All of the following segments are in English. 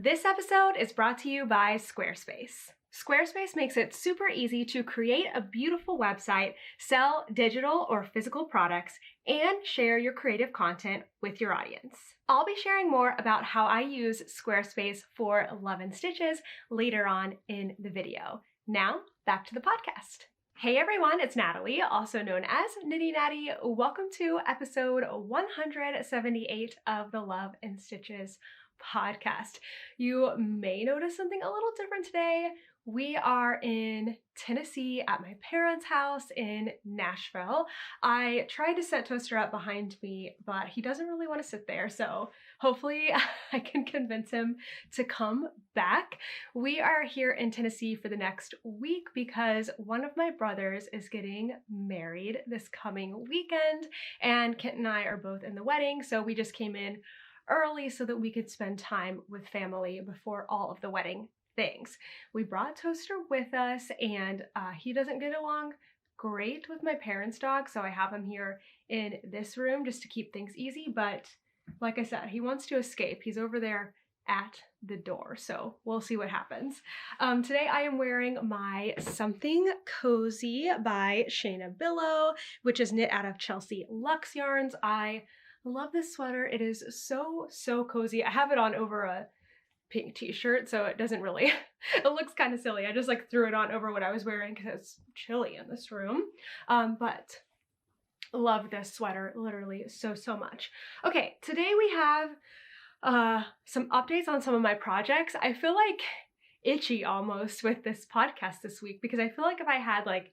This episode is brought to you by Squarespace. Squarespace makes it super easy to create a beautiful website, sell digital or physical products, and share your creative content with your audience. I'll be sharing more about how I use Squarespace for Love and Stitches later on in the video. Now, back to the podcast. Hey everyone, it's Natalie, also known as Knitty Natty. Welcome to episode 178 of the Love and Stitches podcast. You may notice something a little different today. We are in Tennessee at my parents' house in Nashville. I tried to set Toaster up behind me, but he doesn't really want to sit there, so hopefully I can convince him to come back. We are here in Tennessee for the next week because one of my brothers is getting married this coming weekend, and Kent and I are both in the wedding, so we just came in early so that we could spend time with family before all of the wedding things. We brought Toaster with us, and he doesn't get along great with my parents' dog, so I have him here in this room just to keep things easy, but like I said, he wants to escape. He's over there at the door, so we'll see what happens. Today I am wearing my Something Cozy by Shayna Billow, which is knit out of Chelsea Luxe yarns. I love this sweater. It is so cozy. I have it on over a pink t-shirt, so it doesn't really, it looks kind of silly. I just like threw it on over what I was wearing because it's chilly in this room. But love this sweater literally so much. Okay, today we have some updates on some of my projects. I feel like itchy almost with this podcast this week because I feel like if I had like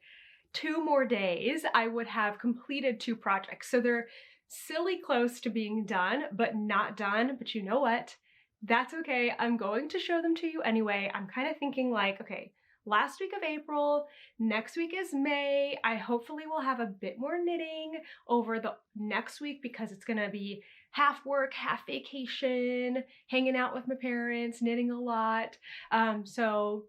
2 more days, I would have completed 2 projects. So they're silly close to being done, but not done. But you know what? That's okay. I'm going to show them to you anyway. I'm kind of thinking like, okay, last week of April, next week is May. I hopefully will have a bit more knitting over the next week because it's gonna be half work, half vacation, hanging out with my parents, knitting a lot. So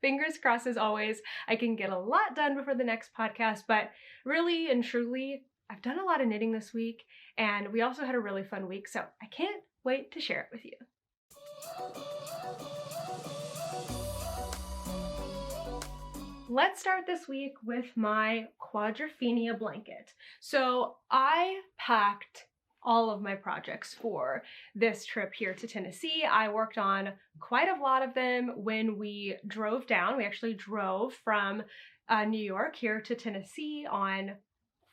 fingers crossed as always, I can get a lot done before the next podcast, but really and truly, I've done a lot of knitting this week, and we also had a really fun week, so I can't wait to share it with you. Let's start this week with my Quadrophenia blanket. So I packed all of my projects for this trip here to Tennessee. I worked on quite a lot of them when we drove down. We actually drove from New York here to Tennessee on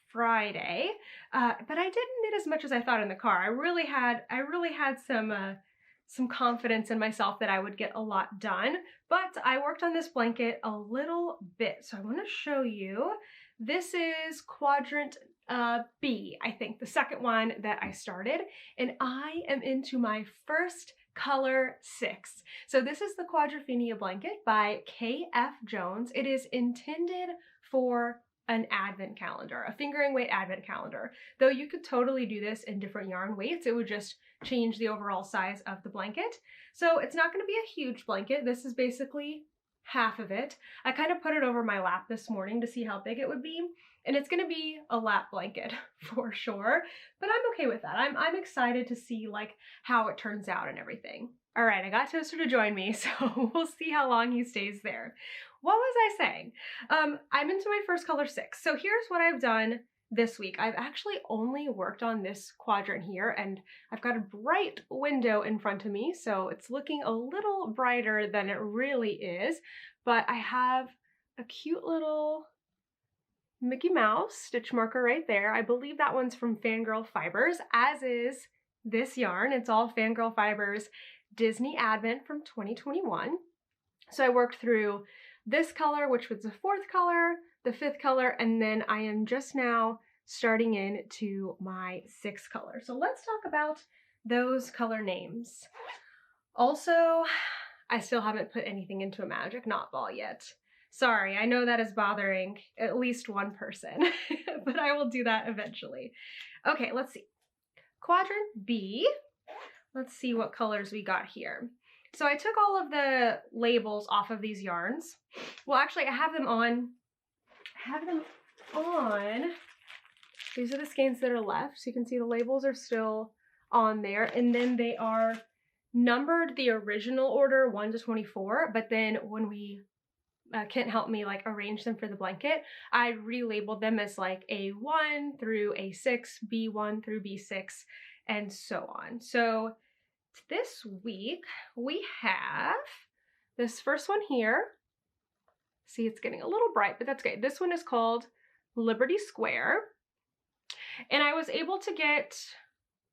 Friday, but I didn't knit as much as I thought in the car. I really had some confidence in myself that I would get a lot done, but I worked on this blanket a little bit. So I want to show you. This is quadrant B, I think, the second one that I started, and I am into my first color 6. So this is the Quadrophenia blanket by K.F. Jones. It is intended for an advent calendar, a fingering weight advent calendar. Though you could totally do this in different yarn weights, it would just change the overall size of the blanket. So it's not going to be a huge blanket. This is basically half of it. I kind of put it over my lap this morning to see how big it would be, and it's going to be a lap blanket for sure, but I'm okay with that. I'm excited to see like how it turns out and everything. All right, I got Toaster to join me, so we'll see how long he stays there. What was I saying? I'm into my first color 6. So here's what I've done this week. I've actually only worked on this quadrant here, and I've got a bright window in front of me, so it's looking a little brighter than it really is, but I have a cute little Mickey Mouse stitch marker right there. I believe that one's from Fangirl Fibers, as is this yarn. It's all Fangirl Fibers Disney Advent from 2021. So I worked through this color, which was the 4th color, the 5th color, and then I am just now starting into my 6th color. So let's talk about those color names. Also, I still haven't put anything into a magic knot ball yet. Sorry, I know that is bothering at least one person, but I will do that eventually. Okay, let's see. Quadrant B. Let's see what colors we got here. So I took all of the labels off of these yarns. Well, actually, I have them on. These are the skeins that are left. So you can see the labels are still on there. And then they are numbered the original order 1 to 24, but then when we Kent helped me like arrange them for the blanket, I relabeled them as like A1 through A6, B1 through B6, and so on. So this week we have this first one here. See, it's getting a little bright, but that's okay. This one is called Liberty Square. And I was able to get,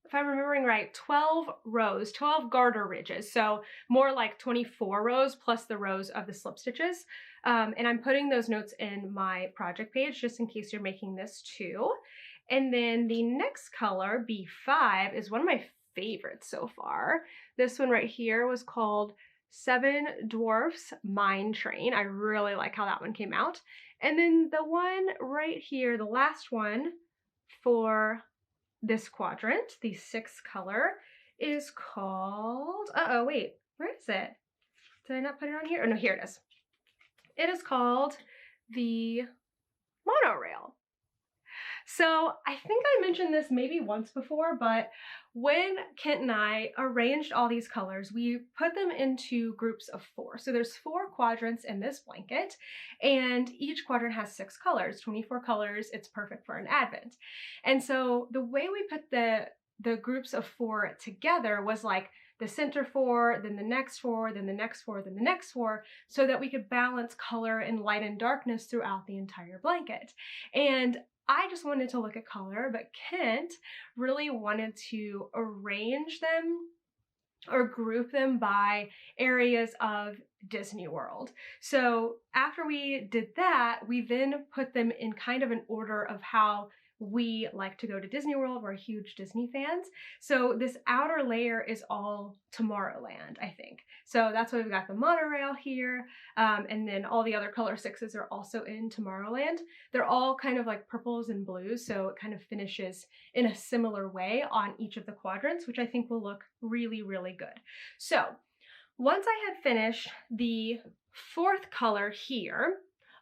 if I'm remembering right, 12 rows, 12 garter ridges. So more like 24 rows plus the rows of the slip stitches. And I'm putting those notes in my project page just in case you're making this too. And then the next color, B5, is one of my favorites so far. This one right here was called Seven Dwarfs Mine Train. I really like how that one came out. And then the one right here, the last one for this quadrant, the 6th color, is called, uh-oh, wait, where is it? Did I not put it on here? Oh no, here it is. It is called the Monorail. So I think I mentioned this maybe once before, but when Kent and I arranged all these colors, we put them into groups of 4. So there's 4 quadrants in this blanket, and each quadrant has 6 colors, 24 colors. It's perfect for an advent. And so the way we put the groups of 4 together was like the center 4, then the next 4, then the next 4, then the next 4, so that we could balance color and light and darkness throughout the entire blanket. And I just wanted to look at color, but Kent really wanted to arrange them or group them by areas of Disney World. So after we did that, we then put them in kind of an order of how we like to go to Disney World. We're huge Disney fans. So this outer layer is all Tomorrowland, I think. So that's why we've got the monorail here. And then all the other color 6s are also in Tomorrowland. They're all kind of like purples and blues. So it kind of finishes in a similar way on each of the quadrants, which I think will look really, really good. So once I had finished the 4th color here,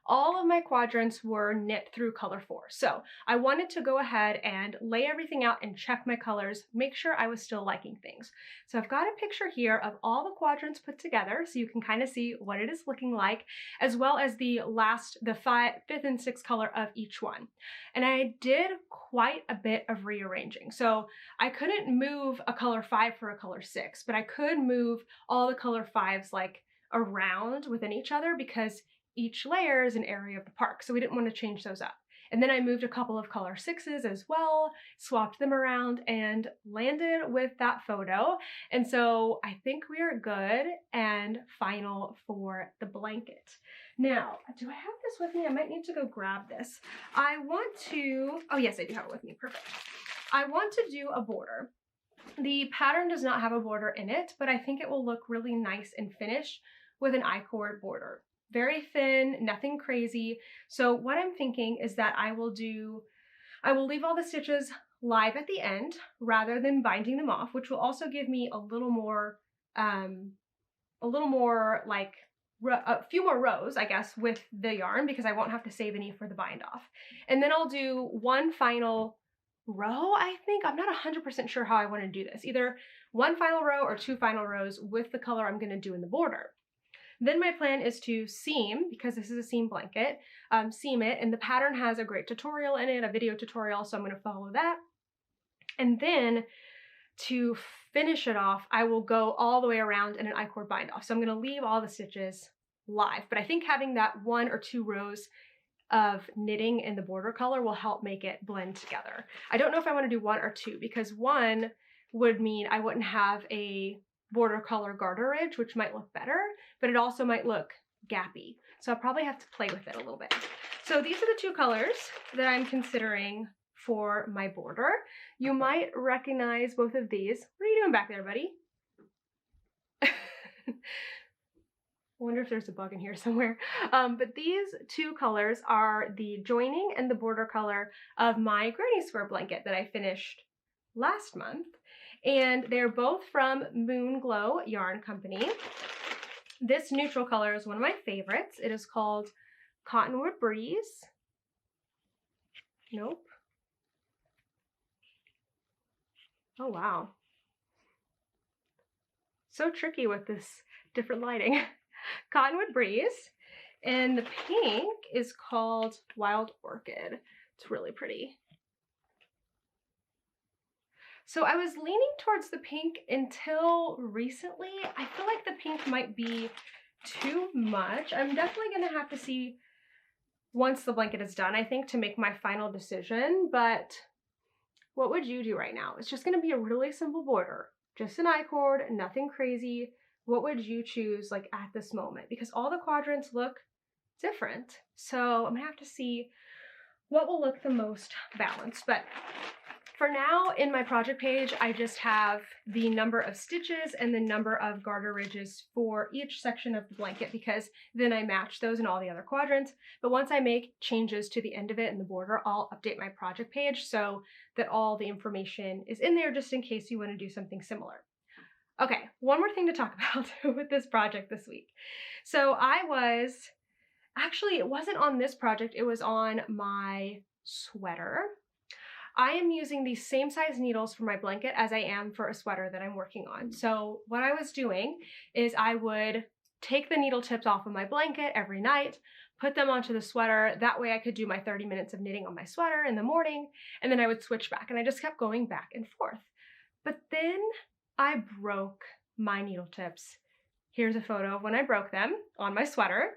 all of my quadrants were knit through color 4. So I wanted to go ahead and lay everything out and check my colors, make sure I was still liking things. So I've got a picture here of all the quadrants put together so you can kind of see what it is looking like, as well as the 5th and 6th color of each one. And I did quite a bit of rearranging. So I couldn't move a color 5 for a color 6, but I could move all the color 5s like around within each other because each layer is an area of the park, so we didn't want to change those up. And then I moved a couple of color 6s as well, swapped them around, and landed with that photo. And so I think we are good and final for the blanket. Now, do I have this with me? I might need to go grab this. I want to, oh yes, I do have it with me, perfect. I want to do a border. The pattern does not have a border in it, but I think it will look really nice and finished with an I-cord border. Very thin, nothing crazy. So what I'm thinking is that I will leave all the stitches live at the end rather than binding them off, which will also give me a few more rows, I guess, with the yarn because I won't have to save any for the bind off. And then I'll do one final row, I think. I'm not 100% sure how I want to do this. Either one final row or 2 final rows with the color I'm going to do in the border. Then my plan is to seam, because this is a seam blanket, seam it, and the pattern has a great tutorial in it, a video tutorial, so I'm going to follow that. And then to finish it off, I will go all the way around in an I-cord bind off. So I'm going to leave all the stitches live, but I think having that 1 or 2 rows of knitting in the border color will help make it blend together. I don't know if I want to do 1 or 2, because 1 would mean I wouldn't have a border color garter ridge, which might look better, but it also might look gappy. So I'll probably have to play with it a little bit. So these are the 2 colors that I'm considering for my border. You might recognize both of these. What are you doing back there, buddy? I wonder if there's a bug in here somewhere. But these 2 colors are the joining and the border color of my granny square blanket that I finished last month. And they're both from Moon Glow Yarn Company. This neutral color is one of my favorites. It is called Cottonwood Breeze. Nope. Oh, wow. so tricky with this different lighting. Cottonwood Breeze. And the pink is called Wild Orchid. It's really pretty. So I was leaning towards the pink until recently. I feel like the pink might be too much. I'm definitely gonna have to see once the blanket is done, I think, to make my final decision. But what would you do right now? It's just gonna be a really simple border, just an I-cord, nothing crazy. What would you choose like at this moment? Because all the quadrants look different. So I'm gonna have to see what will look the most balanced. But for now, in my project page, I just have the number of stitches and the number of garter ridges for each section of the blanket, because then I match those in all the other quadrants. But once I make changes to the end of it in the border, I'll update my project page so that all the information is in there just in case you want to do something similar. Okay, one more thing to talk about with this project this week. So actually, it wasn't on this project, it was on my sweater. I am using the same size needles for my blanket as I am for a sweater that I'm working on. So what I was doing is I would take the needle tips off of my blanket every night, put them onto the sweater. That way I could do my 30 minutes of knitting on my sweater in the morning, and then I would switch back, and I just kept going back and forth. But then I broke my needle tips. Here's a photo of when I broke them on my sweater.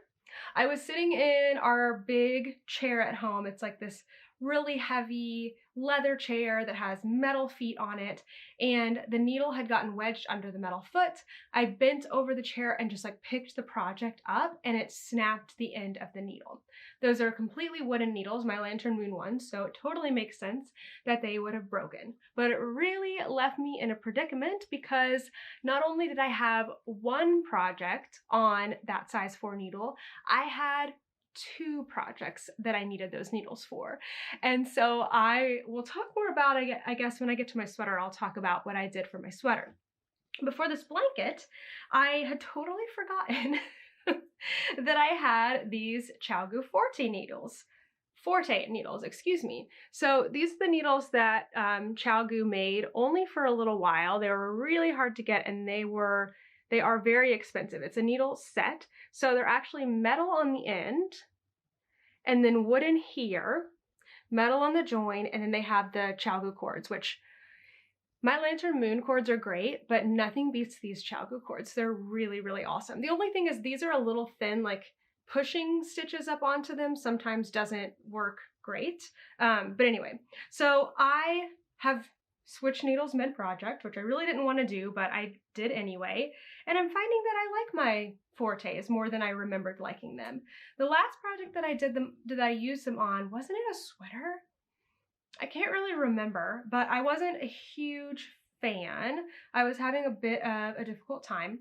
I was sitting in our big chair at home. It's like this really heavy leather chair that has metal feet on it, and the needle had gotten wedged under the metal foot. I bent over the chair and just like picked the project up, and it snapped the end of the needle. Those are completely wooden needles, my Lantern Moon ones, so it totally makes sense that they would have broken. But it really left me in a predicament, because not only did I have one project on that size 4 needle, I had 2 projects that I needed those needles for. And so I will talk more about, I guess when I get to my sweater, I'll talk about what I did for my sweater. But for this blanket, I had totally forgotten that I had these Chalgu Forte needles. Excuse me. So these are the needles that Chalgu made only for a little while. They were really hard to get, and they are very expensive. It's a needle set. So they're actually metal on the end, and then wooden here, metal on the join, and then they have the Chalgu cords, which my Lantern Moon cords are great, but nothing beats these Chalgu cords. They're really, really awesome. The only thing is these are a little thin, like pushing stitches up onto them sometimes doesn't work great. But anyway, so I have switch needles mid-project, which I really didn't want to do, but I did anyway. And I'm finding that I like my Fortes more than I remembered liking them. The last project that I used them on, wasn't it a sweater? I can't really remember, but I wasn't a huge fan. I was having a bit of a difficult time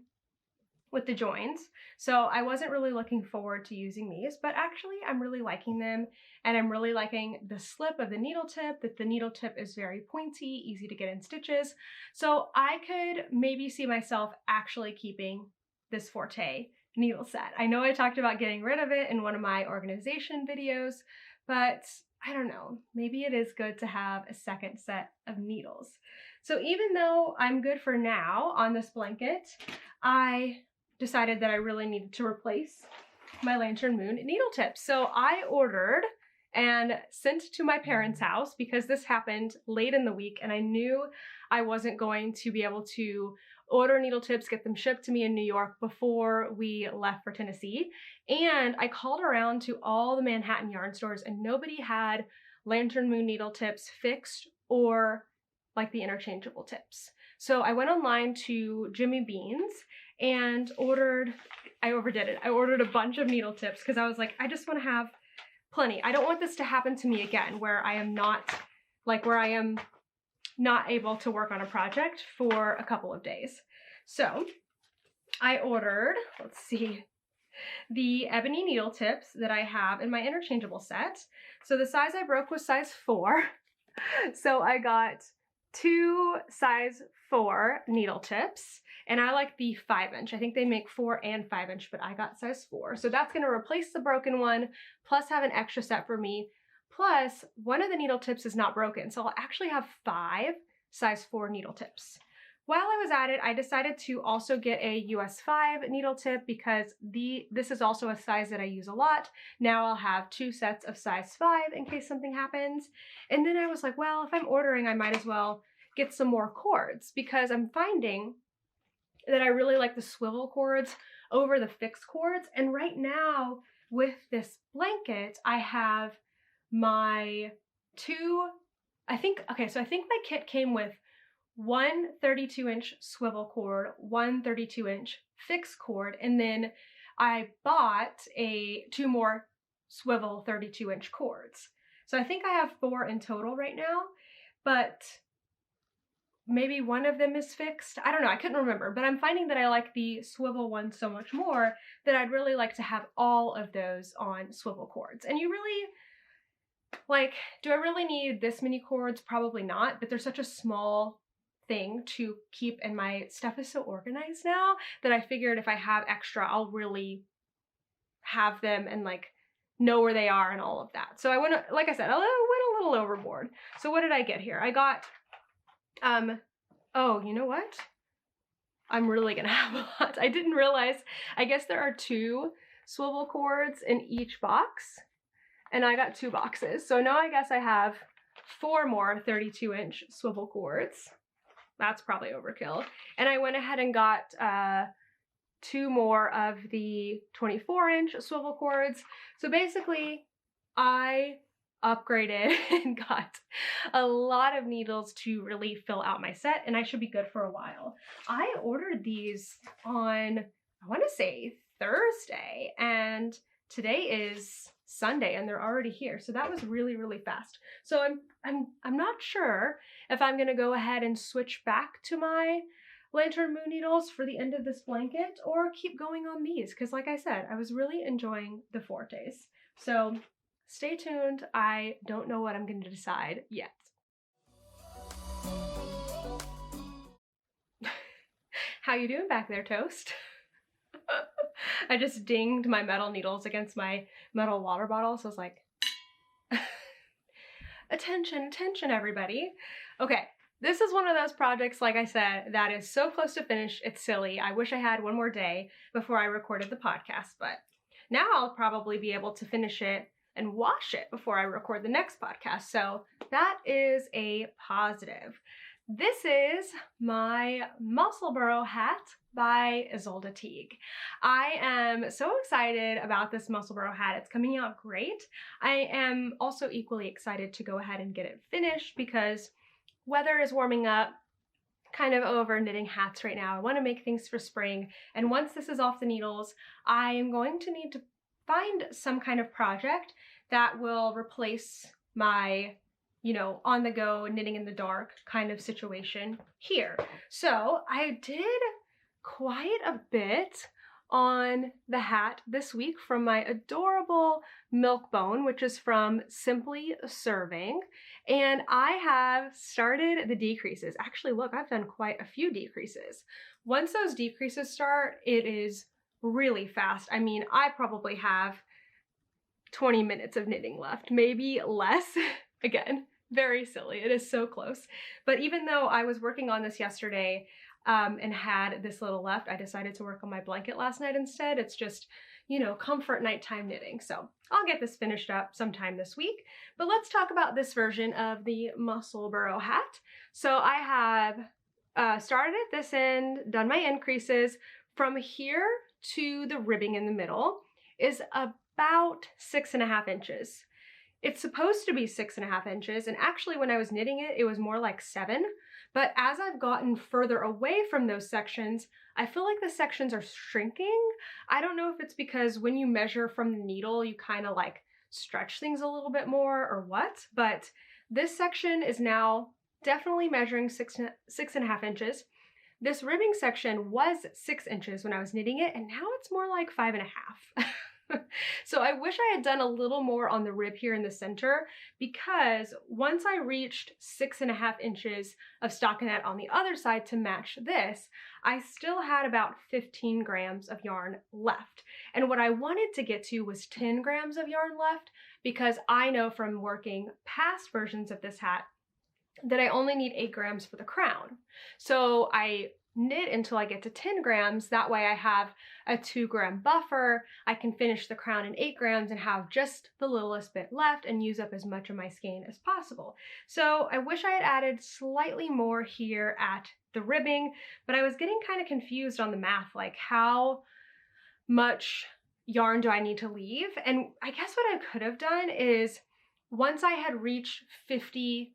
with the joins, so I wasn't really looking forward to using these, but actually I'm really liking them, and I'm really liking the slip of the needle tip, that the needle tip is very pointy, easy to get in stitches, so I could maybe see myself actually keeping this Forte needle set. I know I talked about getting rid of it in one of my organization videos, but I don't know, maybe it is good to have a second set of needles. So even though I'm good for now on this blanket, I decided that I really needed to replace my Lantern Moon needle tips. So I ordered and sent to my parents' house, because this happened late in the week and I knew I wasn't going to be able to order needle tips, get them shipped to me in New York before we left for Tennessee. And I called around to all the Manhattan yarn stores, and nobody had Lantern Moon needle tips fixed or like the interchangeable tips. So I went online to Jimmy Beans and I overdid it. I ordered a bunch of needle tips because I was like, I just want to have plenty. I don't want this to happen to me again, where I am not able to work on a project for a couple of days. So I ordered, let's see, the ebony needle tips that I have in my interchangeable set. So the size I broke was size 4. So I got 2 size 4 needle tips, and I like the 5-inch. I think they make 4 and 5-inch, but I got size 4. So that's going to replace the broken one, plus have an extra set for me. Plus, one of the needle tips is not broken, so I'll actually have 5 size 4 needle tips, while I was at it, I decided to also get a US 5 needle tip because this is also a size that I use a lot. Now I'll have 2 sets of size 5 in case something happens. And then I was like, well, if I'm ordering, I might as well get some more cords because I'm finding that I really like the swivel cords over the fixed cords. And right now with this blanket, I have my I think my kit came with one 32-inch swivel cord, one 32-inch fixed cord, and then I bought 2 more swivel 32-inch cords. So I think I have 4 in total right now, but maybe one of them is fixed. I don't know, I couldn't remember, but I'm finding that I like the swivel one so much more that I'd really like to have all of those on swivel cords. And you really, like, do I really need this many cords? Probably not, but they're such a small thing to keep, and my stuff is so organized now that I figured if I have extra, I'll really have them and like know where they are and all of that. So I went, like I said, I went a little overboard. So what did I get here? I got, oh, you know what? I'm really gonna have a lot. I didn't realize, I guess there are 2 swivel cords in each box, and I got 2 boxes. So now I guess I have 4 more 32-inch swivel cords. That's probably overkill. And I went ahead and got 2 more of the 24-inch swivel cords. So basically, I upgraded and got a lot of needles to really fill out my set, and I should be good for a while. I ordered these on, I want to say Thursday, and today is Sunday and they're already here. So that was really, really fast. So I'm not sure if I'm gonna go ahead and switch back to my Lantern Moon needles for the end of this blanket or keep going on these, because like I said, I was really enjoying the Fortes. So stay tuned. I don't know what I'm gonna decide yet. How you doing back there, Toast? I just dinged my metal needles against my metal water bottle, so I was like, attention, attention, everybody. Okay, this is one of those projects, like I said, that is so close to finish, it's silly. I wish I had one more day before I recorded the podcast, but now I'll probably be able to finish it and wash it before I record the next podcast, so that is a positive. This is my Musselburgh hat by Isolde Teague. I am so excited about this Musselburgh hat. It's coming out great. I am also equally excited to go ahead and get it finished because weather is warming up, kind of over knitting hats right now. I want to make things for spring, and once this is off the needles, I am going to need to find some kind of project that will replace my, you know, on the go knitting in the dark kind of situation here. So I did quite a bit on the hat this week from my adorable milk bone, which is from Simply Serving. And I have started the decreases. Actually, look, I've done quite a few decreases. Once those decreases start, it is really fast. I mean, I probably have 20 minutes of knitting left, maybe less. Again, very silly. It is so close. But even though I was working on this yesterday and had this little left, I decided to work on my blanket last night instead. It's just, you know, comfort nighttime knitting. So I'll get this finished up sometime this week. But let's talk about this version of the Musselburgh hat. So I have started at this end, done my increases. From here to the ribbing in the middle is about 6.5 inches. It's supposed to be 6.5 inches, and actually when I was knitting it, it was more like 7. But as I've gotten further away from those sections, I feel like the sections are shrinking. I don't know if it's because when you measure from the needle, you kind of like stretch things a little bit more or what, but this section is now definitely measuring 6.5 inches. This ribbing section was 6 inches when I was knitting it, and now it's more like 5.5. So I wish I had done a little more on the rib here in the center, because once I reached 6.5 inches of stockinette on the other side to match this, I still had about 15 grams of yarn left. And what I wanted to get to was 10 grams of yarn left, because I know from working past versions of this hat that I only need 8 grams for the crown. So I knit until I get to 10 grams. That way I have a 2-gram buffer. I can finish the crown in 8 grams and have just the littlest bit left and use up as much of my skein as possible. So I wish I had added slightly more here at the ribbing, but I was getting kind of confused on the math, like how much yarn do I need to leave? And I guess what I could have done is once I had reached 50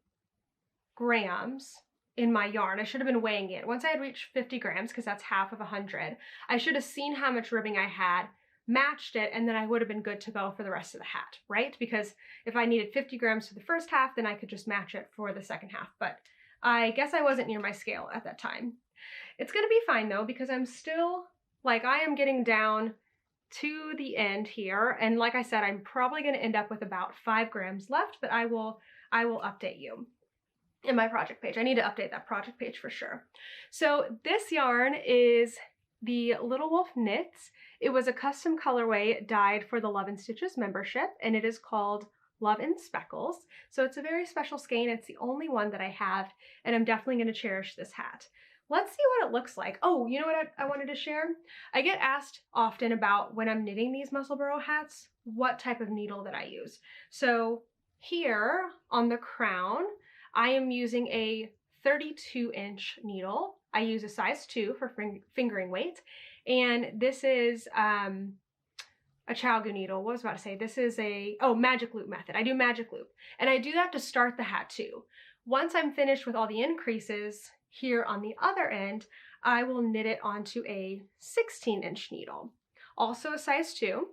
grams in my yarn, I should have been weighing it. Once I had reached 50 grams, because that's half of 100, I should have seen how much ribbing I had, matched it, and then I would have been good to go for the rest of the hat, right? Because if I needed 50 grams for the first half, then I could just match it for the second half. But I guess I wasn't near my scale at that time. It's gonna be fine though, because I'm still, like, I am getting down to the end here. And like I said, I'm probably gonna end up with about 5 grams left, but I will update you in my project page. I need to update that project page for sure. So this yarn is the Little Wolf Knits. It was a custom colorway dyed for the Love and Stitches membership, and it is called Love and Speckles. So it's a very special skein. It's the only one that I have, and I'm definitely going to cherish this hat. Let's see what it looks like. Oh, you know what I wanted to share? I get asked often about when I'm knitting these Musselburgh hats, what type of needle that I use. So here on the crown, I am using a 32-inch needle. I use a size 2 for fingering weight. And this is a Chalgu needle. What was I about to say? This is magic loop method. I do magic loop. And I do that to start the hat too. Once I'm finished with all the increases here on the other end, I will knit it onto a 16-inch needle. Also a size 2.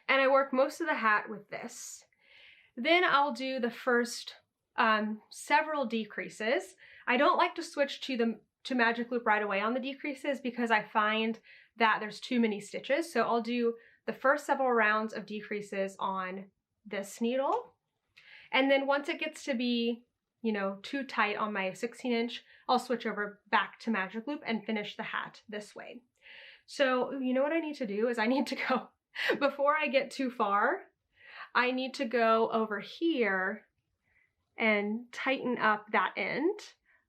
And I work most of the hat with this. Then I'll do the first several decreases. I don't like to switch to magic loop right away on the decreases because I find that there's too many stitches. So I'll do the first several rounds of decreases on this needle. And then once it gets to be, you know, too tight on my 16-inch, I'll switch over back to magic loop and finish the hat this way. So you know what I need to do is I need to go, before I get too far, I need to go over here and tighten up that end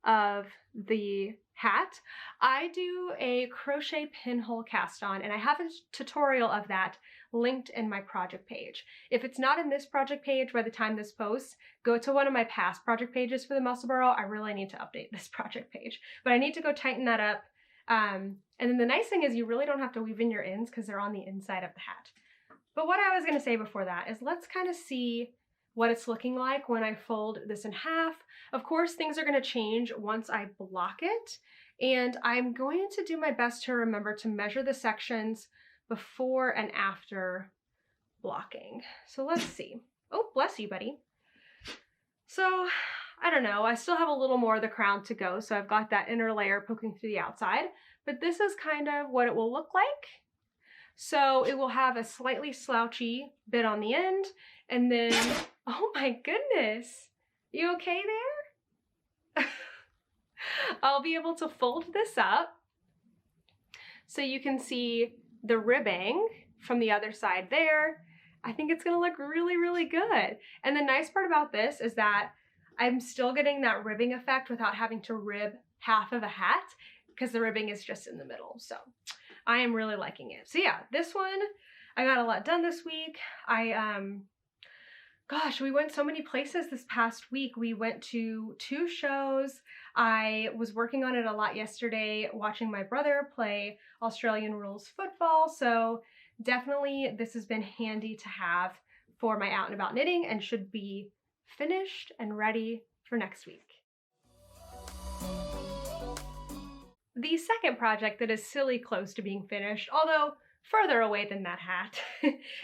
of the hat. I do a crochet pinhole cast on, and I have a tutorial of that linked in my project page. If it's not in this project page by the time this posts, go to one of my past project pages for the Musselburgh. I really need to update this project page, but I need to go tighten that up. And then the nice thing is you really don't have to weave in your ends because they're on the inside of the hat. But what I was going to say before that is let's kind of see what it's looking like when I fold this in half. Of course, things are going to change once I block it, and I'm going to do my best to remember to measure the sections before and after blocking. So let's see. Oh, bless you, buddy. So I don't know, I still have a little more of the crown to go, so I've got that inner layer poking through the outside, but this is kind of what it will look like. So it will have a slightly slouchy bit on the end, and then, oh my goodness, you okay there? I'll be able to fold this up so you can see the ribbing from the other side there. I think it's gonna look really, really good. And the nice part about this is that I'm still getting that ribbing effect without having to rib half of a hat because the ribbing is just in the middle. So I am really liking it. So yeah, this one, I got a lot done this week. Gosh, we went so many places this past week. We went to 2 shows. I was working on it a lot yesterday, watching my brother play Australian rules football. So definitely this has been handy to have for my out and about knitting and should be finished and ready for next week. The second project that is silly close to being finished, although further away than that hat,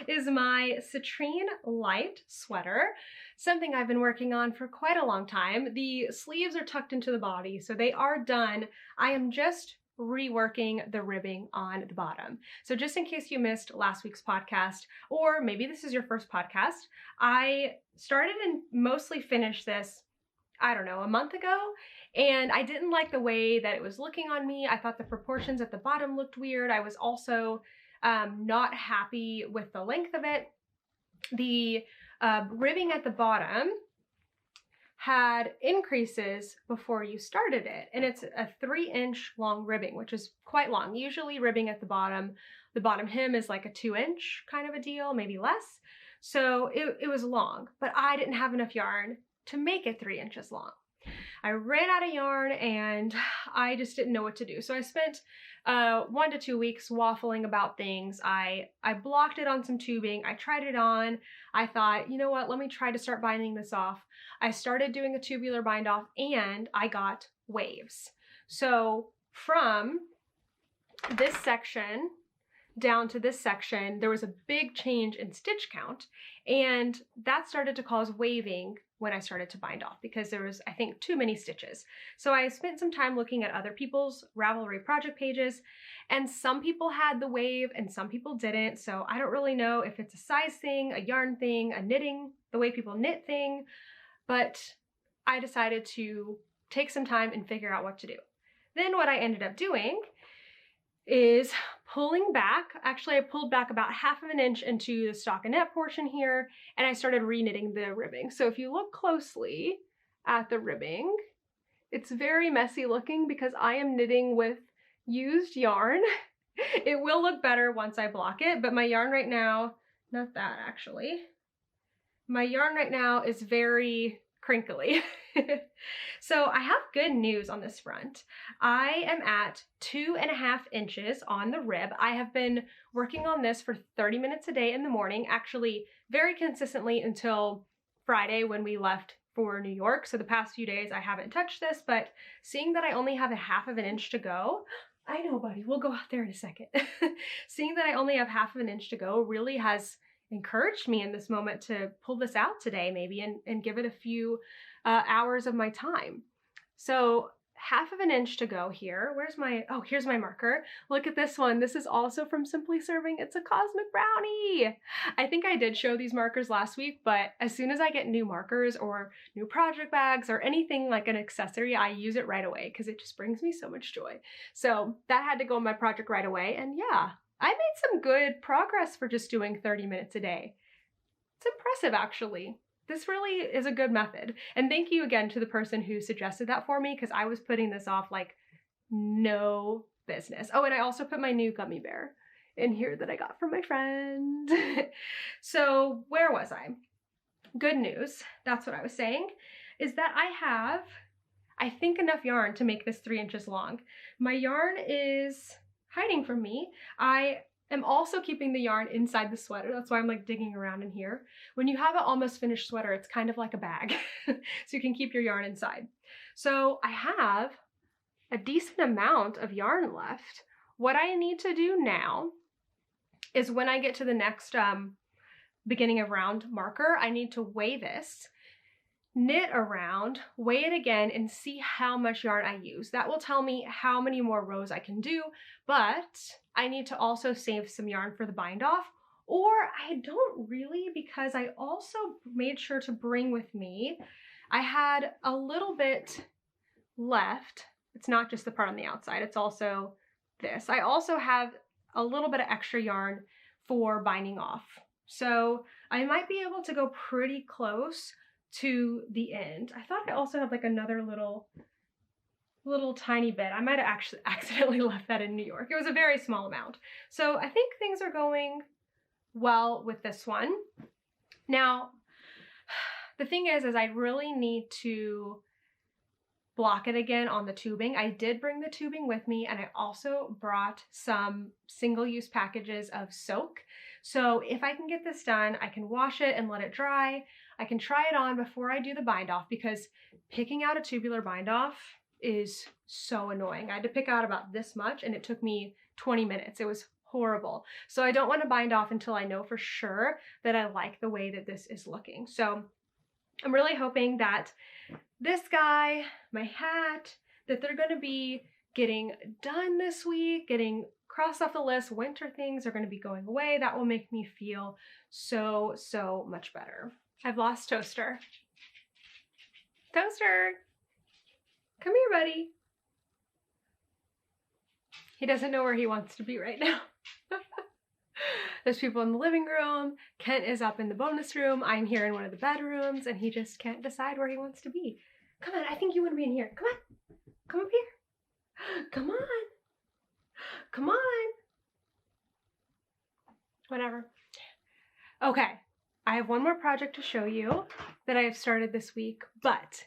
is my Citrine Light sweater, something I've been working on for quite a long time. The sleeves are tucked into the body, so they are done. I am just reworking the ribbing on the bottom. So just in case you missed last week's podcast, or maybe this is your first podcast, I started and mostly finished this, I don't know, a month ago, and I didn't like the way that it was looking on me. I thought the proportions at the bottom looked weird. I was also not happy with the length of it. The ribbing at the bottom had increases before you started it. And it's a 3-inch long ribbing, which is quite long. Usually ribbing at the bottom hem is like a 2-inch kind of a deal, maybe less. So it was long, but I didn't have enough yarn to make it 3 inches long. I ran out of yarn and I just didn't know what to do. So I spent 1 to 2 weeks waffling about things. I blocked it on some tubing. I tried it on. I thought, you know what, let me try to start binding this off. I started doing a tubular bind off and I got waves. So from this section down to this section, there was a big change in stitch count, and that started to cause waving when I started to bind off because there was, I think, too many stitches. So I spent some time looking at other people's Ravelry project pages, and some people had the wave and some people didn't. So I don't really know if it's a size thing, a yarn thing, a knitting, the way people knit thing, but I decided to take some time and figure out what to do. Then what I ended up doing is pulling back. Actually, I pulled back about 1/2 inch into the stockinette portion here, and I started re-knitting the ribbing. So if you look closely at the ribbing, it's very messy looking because I am knitting with used yarn. It will look better once I block it, but my yarn right now, not that actually, my yarn right now is very crinkly. So I have good news on this front. I am at 2.5 inches on the rib. I have been working on this for 30 minutes a day in the morning, actually very consistently until Friday when we left for New York. So the past few days I haven't touched this, but seeing that I only have 1/2 inch to go, I know, buddy, we'll go out there in a second. Seeing that I only have 1/2 inch to go really has encouraged me in this moment to pull this out today maybe and give it a few hours of my time. So 1/2 inch to go here. Where's my, oh, here's my marker. Look at this one. This is also from Simply Serving. It's a Cosmic Brownie. I think I did show these markers last week, but as soon as I get new markers or new project bags or anything like an accessory, I use it right away because it just brings me so much joy. So that had to go in my project right away. And yeah, I made some good progress for just doing 30 minutes a day. It's impressive, actually. This really is a good method. And thank you again to the person who suggested that for me because I was putting this off like no business. Oh, and I also put my new gummy bear in here that I got from my friend. So where was I? Good news, that's what I was saying, is that I have, I think, enough yarn to make this 3 inches long. My yarn is hiding from me. I am also keeping the yarn inside the sweater. That's why I'm like digging around in here. When you have an almost finished sweater, it's kind of like a bag. So you can keep your yarn inside. So I have a decent amount of yarn left. What I need to do now is when I get to the next beginning of round marker, I need to weigh this, knit around, weigh it again, and see how much yarn I use. That will tell me how many more rows I can do, but I need to also save some yarn for the bind off, or I don't really, because I also made sure to bring with me, I had a little bit left. It's not just the part on the outside, it's also this. I also have a little bit of extra yarn for binding off. So I might be able to go pretty close to the end. I thought I also had like another little tiny bit. I might have actually accidentally left that in New York. It was a very small amount. So I think things are going well with this one. Now, the thing is I really need to block it again on the tubing. I did bring the tubing with me, and I also brought some single-use packages of soak. So if I can get this done, I can wash it and let it dry. I can try it on before I do the bind off, because picking out a tubular bind off is so annoying. I had to pick out about this much and it took me 20 minutes. It was horrible. So I don't want to bind off until I know for sure that I like the way that this is looking. So I'm really hoping that this guy, my hat, that they're going to be getting done this week, getting crossed off the list. Winter things are going to be going away. That will make me feel so, so much better. I've lost Toaster. Toaster, come here, buddy. He doesn't know where he wants to be right now. There's people in the living room. Kent is up in the bonus room. I'm here in one of the bedrooms, and he just can't decide where he wants to be. Come on, I think you want to be in here. Come on. Come up here. Come on. Come on. Whatever. Okay, I have one more project to show you that I have started this week, but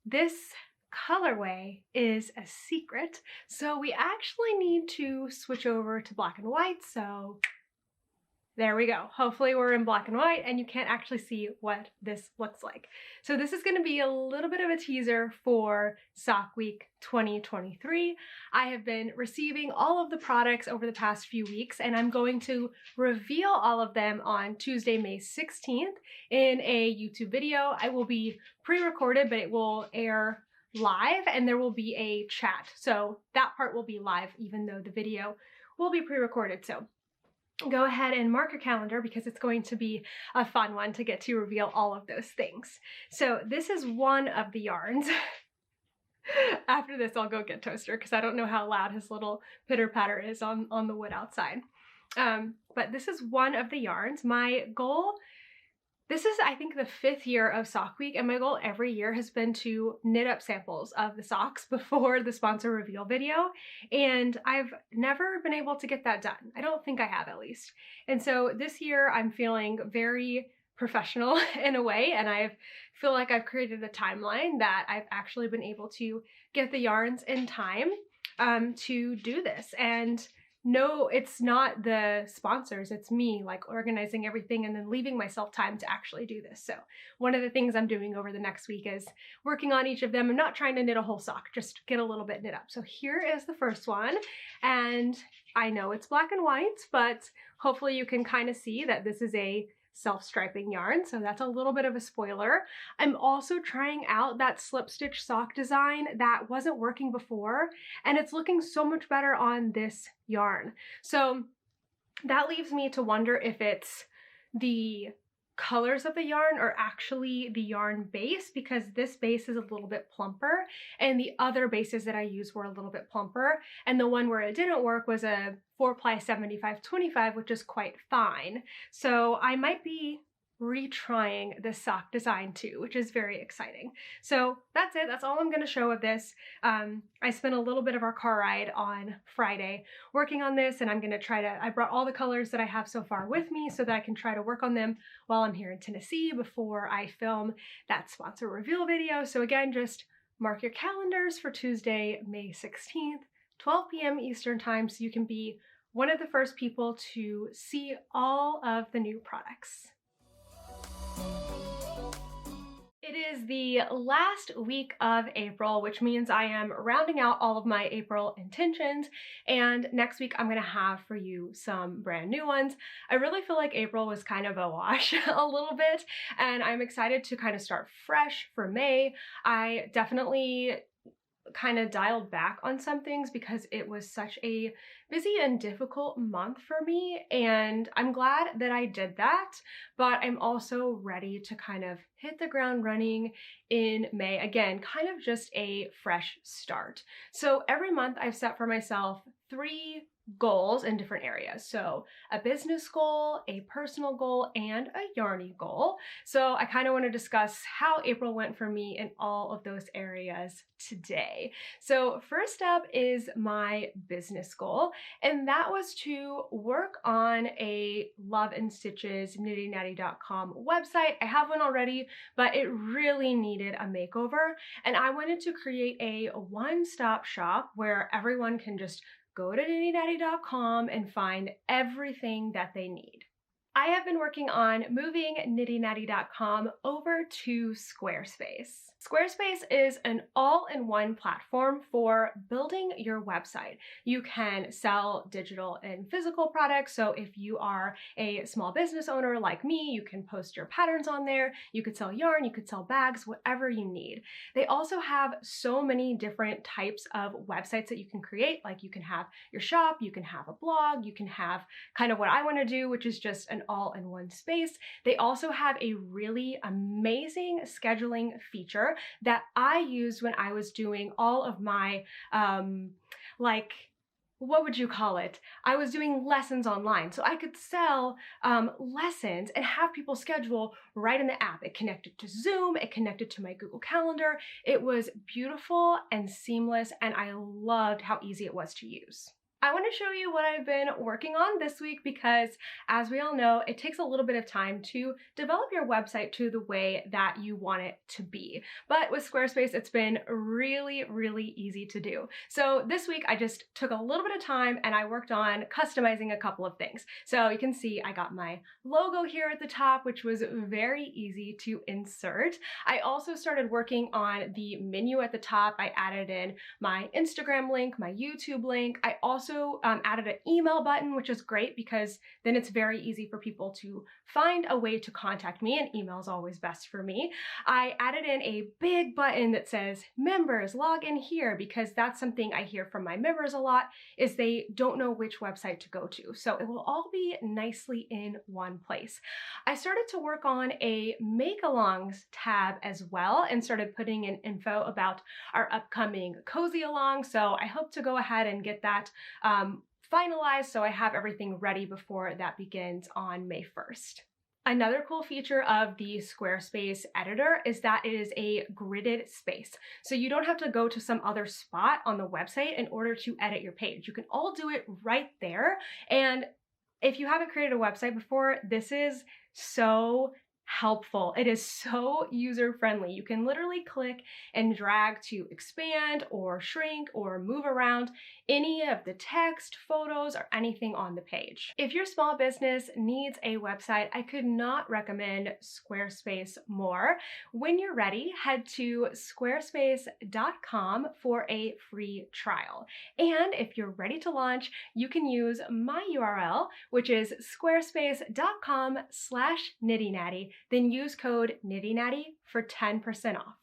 this colorway is a secret, so we actually need to switch over to black and white, so there we go. Hopefully we're in black and white and you can't actually see what this looks like. So this is going to be a little bit of a teaser for Sock Week 2023. I have been receiving all of the products over the past few weeks, and I'm going to reveal all of them on Tuesday, May 16th in a YouTube video. I will be pre-recorded, but it will air live and there will be a chat. So that part will be live even though the video will be pre-recorded. So go ahead and mark your calendar because it's going to be a fun one to get to reveal all of those things. So this is one of the yarns. After this, I'll go get Toaster because I don't know how loud his little pitter patter is on the wood outside. But this is one of the yarns. My goal, this is I think the 5th year of Sock Week, and my goal every year has been to knit up samples of the socks before the sponsor reveal video, and I've never been able to get that done. I don't think I have, at least. And so this year I'm feeling very professional in a way, and I feel like I've created a timeline that I've actually been able to get the yarns in time to do this. And no, it's not the sponsors, it's me like organizing everything and then leaving myself time to actually do this. So one of the things I'm doing over the next week is working on each of them. I'm not trying to knit a whole sock, just get a little bit knit up. So here is the first one, and I know it's black and white, but hopefully you can kind of see that this is a self-striping yarn, so that's a little bit of a spoiler. I'm also trying out that slip stitch sock design that wasn't working before, and it's looking so much better on this yarn. So that leaves me to wonder if it's the colors of the yarn or actually the yarn base, because this base is a little bit plumper and the other bases that I used were a little bit plumper, and the one where it didn't work was a 4-ply 75-25, which is quite fine. So I might be retrying this sock design too, which is very exciting. So that's it. That's all I'm going to show of this. I spent a little bit of our car ride on Friday working on this, and I'm going to try to, I brought all the colors that I have so far with me so that I can try to work on them while I'm here in Tennessee before I film that sponsor reveal video. So again, just mark your calendars for Tuesday, May 16th, 12 p.m. Eastern time, so you can be one of the first people to see all of the new products. It is the last week of April, which means I am rounding out all of my April intentions, and next week I'm going to have for you some brand new ones. I really feel like April was kind of a wash a little bit, and I'm excited to kind of start fresh for May. I definitely kind of dialed back on some things because it was such a busy and difficult month for me, and I'm glad that I did that, but I'm also ready to kind of hit the ground running in May. Again, kind of just a fresh start. So every month I've set for myself 3 goals in different areas. So a business goal, a personal goal, and a yarny goal. So I kind of want to discuss how April went for me in all of those areas today. So first up is my business goal, and that was to work on a Love and Stitches KnittyNatty.com website. I have one already, but it really needed a makeover, and I wanted to create a one-stop shop where everyone can just go to KnittyNatty.com and find everything that they need. I have been working on moving KnittyNatty.com over to Squarespace. Squarespace is an all-in-one platform for building your website. You can sell digital and physical products, so if you are a small business owner like me, you can post your patterns on there, you could sell yarn, you could sell bags, whatever you need. They also have so many different types of websites that you can create, like you can have your shop, you can have a blog, you can have kind of what I want to do, which is just an all-in-one space. They also have a really amazing scheduling feature that I used when I was doing all of my like what would you call it? I was doing lessons online. So I could sell lessons and have people schedule right in the app. It connected to Zoom, it connected to my Google Calendar. It was beautiful and seamless, and I loved how easy it was to use. I want to show you what I've been working on this week because, as we all know, it takes a little bit of time to develop your website to the way that you want it to be. But with Squarespace, it's been really, really easy to do. So this week, I just took a little bit of time and I worked on customizing a couple of things. So you can see I got my logo here at the top, which was very easy to insert. I also started working on the menu at the top. I added in my Instagram link, my YouTube link. I also added an email button, which is great because then it's very easy for people to find a way to contact me, and email is always best for me. I added in a big button that says members, log in here, because that's something I hear from my members a lot, is they don't know which website to go to. So it will all be nicely in one place. I started to work on a make-alongs tab as well and started putting in info about our upcoming cozy along. So I hope to go ahead and get that finalized so I have everything ready before that begins on May 1st. Another cool feature of the Squarespace editor is that it is a gridded space. So you don't have to go to some other spot on the website in order to edit your page. You can all do it right there. And if you haven't created a website before, this is so helpful. It is so user-friendly. You can literally click and drag to expand or shrink or move around any of the text, photos, or anything on the page. If your small business needs a website, I could not recommend Squarespace more. When you're ready, head to squarespace.com for a free trial. And if you're ready to launch, you can use my URL, which is squarespace.com/Knitty Natty. Then use code Knitty Natty for 10% off.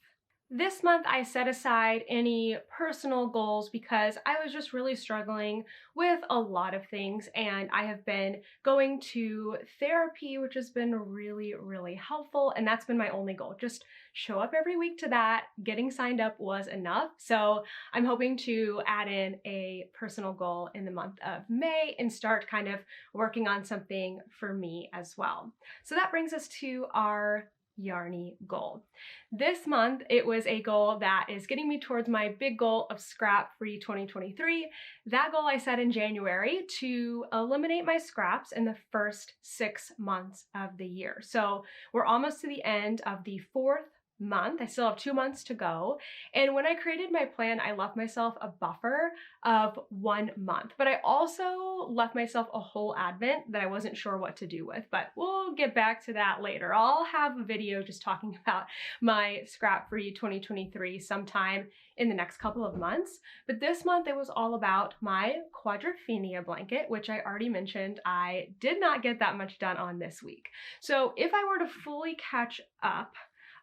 This month I set aside any personal goals because I was just really struggling with a lot of things, and I have been going to therapy, which has been really, really helpful, and that's been my only goal. Just show up every week to that. Getting signed up was enough. So I'm hoping to add in a personal goal in the month of May and start kind of working on something for me as well. So that brings us to our Yarny goal. This month, it was a goal that is getting me towards my big goal of scrap-free 2023. That goal I set in January to eliminate my scraps in the first 6 months of the year. So we're almost to the end of the 4th month. I still have 2 months to go. And when I created my plan, I left myself a buffer of 1 month, but I also left myself a whole advent that I wasn't sure what to do with, but we'll get back to that later. I'll have a video just talking about my scrap-free 2023 sometime in the next couple of months. But this month it was all about my Quadrophenia blanket, which I already mentioned I did not get that much done on this week. So if I were to fully catch up,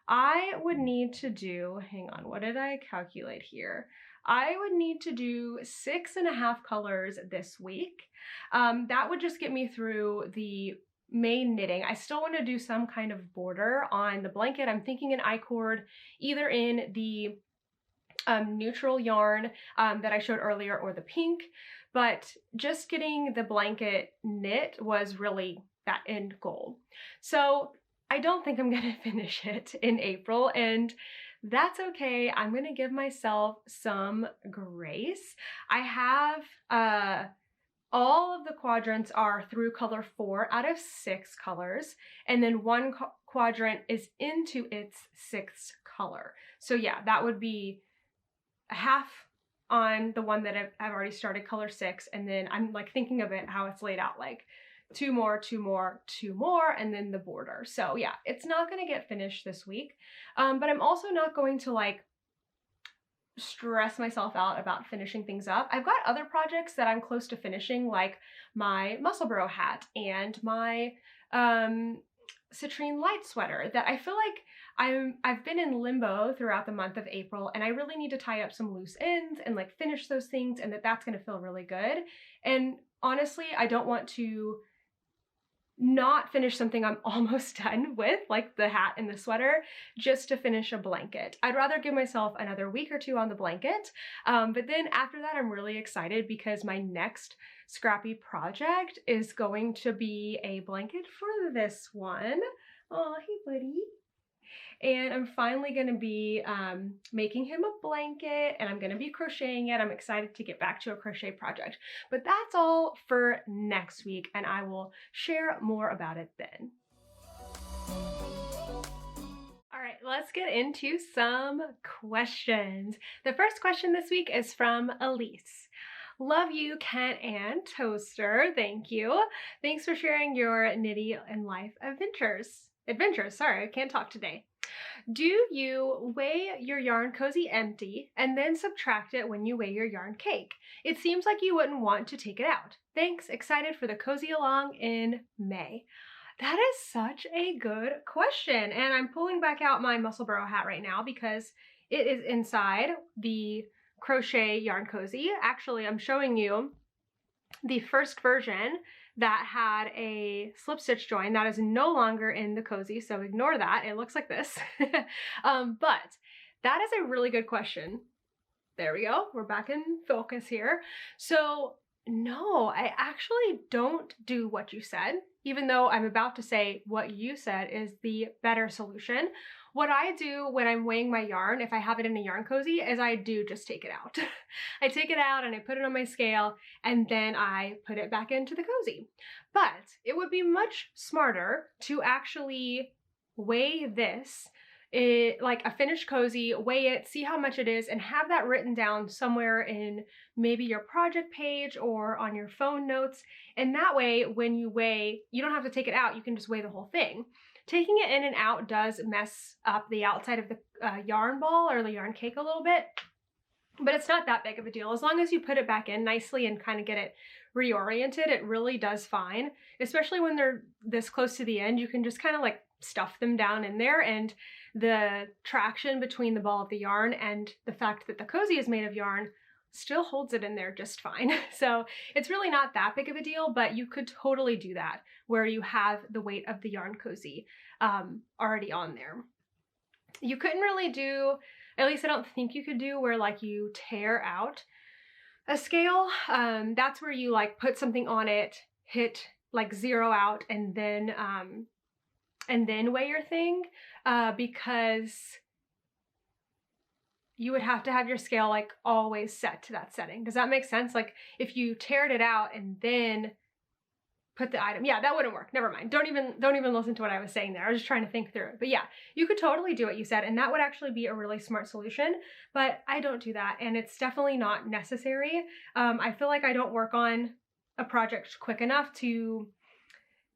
I would need to do, hang on, what did I calculate here? I would need to do 6.5 colors this week. That would just get me through the main knitting. I still want to do some kind of border on the blanket. I'm thinking an I-cord, either in the neutral yarn that I showed earlier or the pink, but just getting the blanket knit was really that end goal. So I don't think I'm gonna finish it in April, and that's okay. I'm gonna give myself some grace. I have all of the quadrants are through color 4 out of 6 colors, and then one quadrant is into its 6th color. So yeah, that would be half on the one that I've already started, color 6, and then I'm like thinking of it how it's laid out, like 2 more, 2 more, 2 more, and then the border. So yeah, it's not gonna get finished this week, but I'm also not going to like stress myself out about finishing things up. I've got other projects that I'm close to finishing, like my Musselburgh hat and my Citrine Light sweater that I feel like I've been in limbo throughout the month of April, and I really need to tie up some loose ends and like finish those things, and that's gonna feel really good. And honestly, I don't want to not finish something I'm almost done with, like the hat and the sweater, just to finish a blanket. I'd rather give myself another week or two on the blanket, but then after that I'm really excited because my next scrappy project is going to be a blanket for this one. Oh, hey buddy. And I'm finally going to be making him a blanket, and I'm going to be crocheting it. I'm excited to get back to a crochet project, but that's all for next week, and I will share more about it then. All right, let's get into some questions. The first question this week is from Elise. Love you, Kent and Toaster. Thank you. Thanks for sharing your Knitty and life adventures. Sorry, I can't talk today. Do you weigh your yarn cozy empty and then subtract it when you weigh your yarn cake? It seems like you wouldn't want to take it out. Thanks, excited for the cozy along in May. That is such a good question, and I'm pulling back out my Musselburgh hat right now because it is inside the Crochet yarn cozy. Actually, I'm showing you the first version that had a slip stitch join that is no longer in the cozy, so ignore that. It looks like this. But that is a really good question. There we go. We're back in focus here. So no, I actually don't do what you said, even though I'm about to say what you said is the better solution. What I do when I'm weighing my yarn, if I have it in a yarn cozy, is I do just take it out. I take it out and I put it on my scale, and then I put it back into the cozy. But it would be much smarter to actually weigh this, like a finished cozy, weigh it, see how much it is, and have that written down somewhere in maybe your project page or on your phone notes. And that way, when you weigh, you don't have to take it out, you can just weigh the whole thing. Taking it in and out does mess up the outside of the yarn ball or the yarn cake a little bit, but it's not that big of a deal. As long as you put it back in nicely and kind of get it reoriented, it really does fine. Especially when they're this close to the end, you can just kind of like stuff them down in there, and the traction between the ball of the yarn and the fact that the cozy is made of yarn still holds it in there just fine. So it's really not that big of a deal, but you could totally do that where you have the weight of the yarn cozy already on there. You couldn't really do, at least I don't think you could do, where like you tear out a scale. That's where you like put something on it, hit like zero out, and then weigh your thing, because you would have to have your scale like always set to that setting. Does that make sense? Like if you teared it out and then put the item, yeah, that wouldn't work. Never mind. Don't even listen to what I was saying there. I was just trying to think through it. But yeah, you could totally do what you said, and that would actually be a really smart solution, but I don't do that, and it's definitely not necessary. I feel like I don't work on a project quick enough to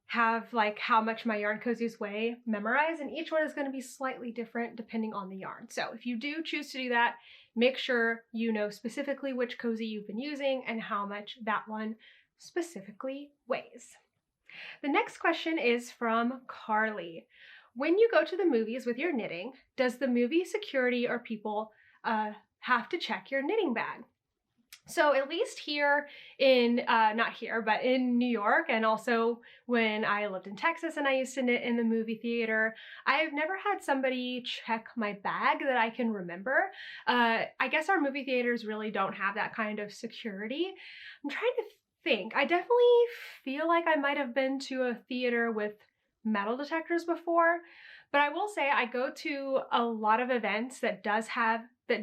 have like how much my yarn cozies weigh memorized, and each one is going to be slightly different depending on the yarn. So if you do choose to do that, make sure you know specifically which cozy you've been using and how much that one specifically weighs. The next question is from Carly. When you go to the movies with your knitting, does the movie security or people have to check your knitting bag? So at least here in, not here, but in New York, and also when I lived in Texas and I used to knit in the movie theater, I've never had somebody check my bag that I can remember. I guess our movie theaters really don't have that kind of security. I'm trying to think. I definitely feel like I might have been to a theater with metal detectors before, but I will say I go to a lot of events that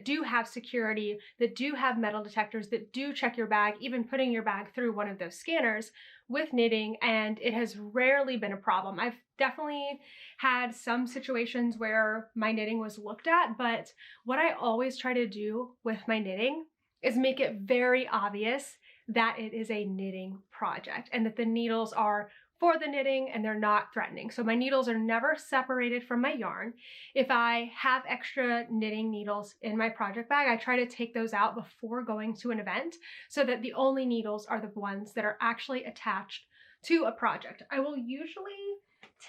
do have security, that do have metal detectors, that do check your bag, even putting your bag through one of those scanners with knitting, and it has rarely been a problem. I've definitely had some situations where my knitting was looked at, but what I always try to do with my knitting is make it very obvious that it is a knitting project and that the needles are for the knitting and they're not threatening. So my needles are never separated from my yarn. If I have extra knitting needles in my project bag, I try to take those out before going to an event so that the only needles are the ones that are actually attached to a project. I will usually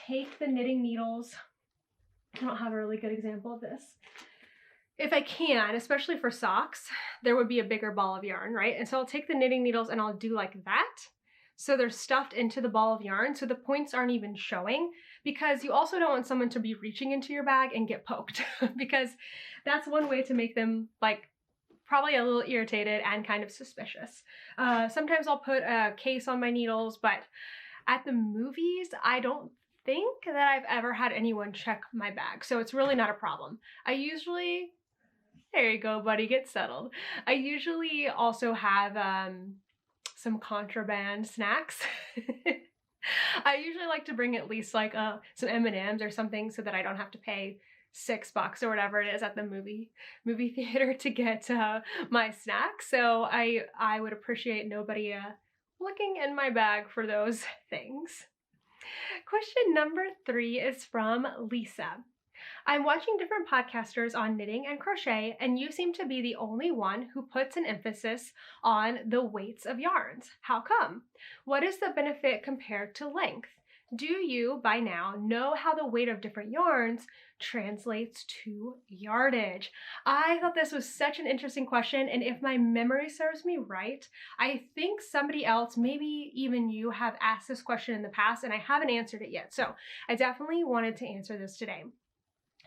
take the knitting needles. I don't have a really good example of this. If I can, especially for socks, there would be a bigger ball of yarn, right? And so I'll take the knitting needles and I'll do like that, so they're stuffed into the ball of yarn, so the points aren't even showing, because you also don't want someone to be reaching into your bag and get poked because that's one way to make them like probably a little irritated and kind of suspicious. Sometimes I'll put a case on my needles, but at the movies, I don't think that I've ever had anyone check my bag, so it's really not a problem. There you go, buddy, get settled. I usually also have some contraband snacks. I usually like to bring at least like some M&Ms or something so that I don't have to pay $6 or whatever it is at the movie theater to get my snacks. So I would appreciate nobody looking in my bag for those things. Question number 3 is from Lisa. I'm watching different podcasters on knitting and crochet, and you seem to be the only one who puts an emphasis on the weights of yarns. How come? What is the benefit compared to length? Do you, by now, know how the weight of different yarns translates to yardage? I thought this was such an interesting question, and if my memory serves me right, I think somebody else, maybe even you, have asked this question in the past, and I haven't answered it yet. So I definitely wanted to answer this today.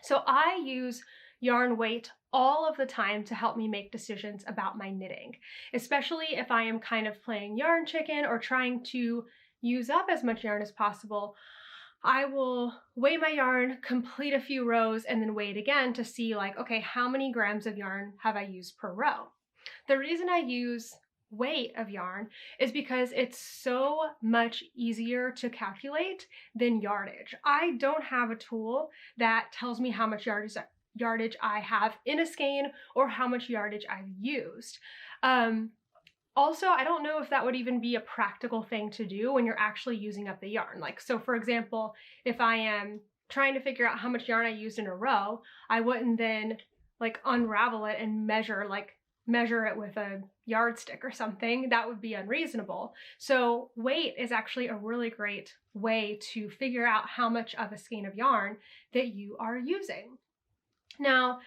So I use yarn weight all of the time to help me make decisions about my knitting, especially if I am kind of playing yarn chicken or trying to use up as much yarn as possible. I will weigh my yarn, complete a few rows, and then weigh it again to see like, okay, how many grams of yarn have I used per row? The reason I use weight of yarn is because it's so much easier to calculate than yardage. I don't have a tool that tells me how much yardage I have in a skein or how much yardage I've used. Also, I don't know if that would even be a practical thing to do when you're actually using up the yarn. Like, so for example, if I am trying to figure out how much yarn I used in a row, I wouldn't then like unravel it and measure it with a yardstick or something. That would be unreasonable. So weight is actually a really great way to figure out how much of a skein of yarn that you are using. Now,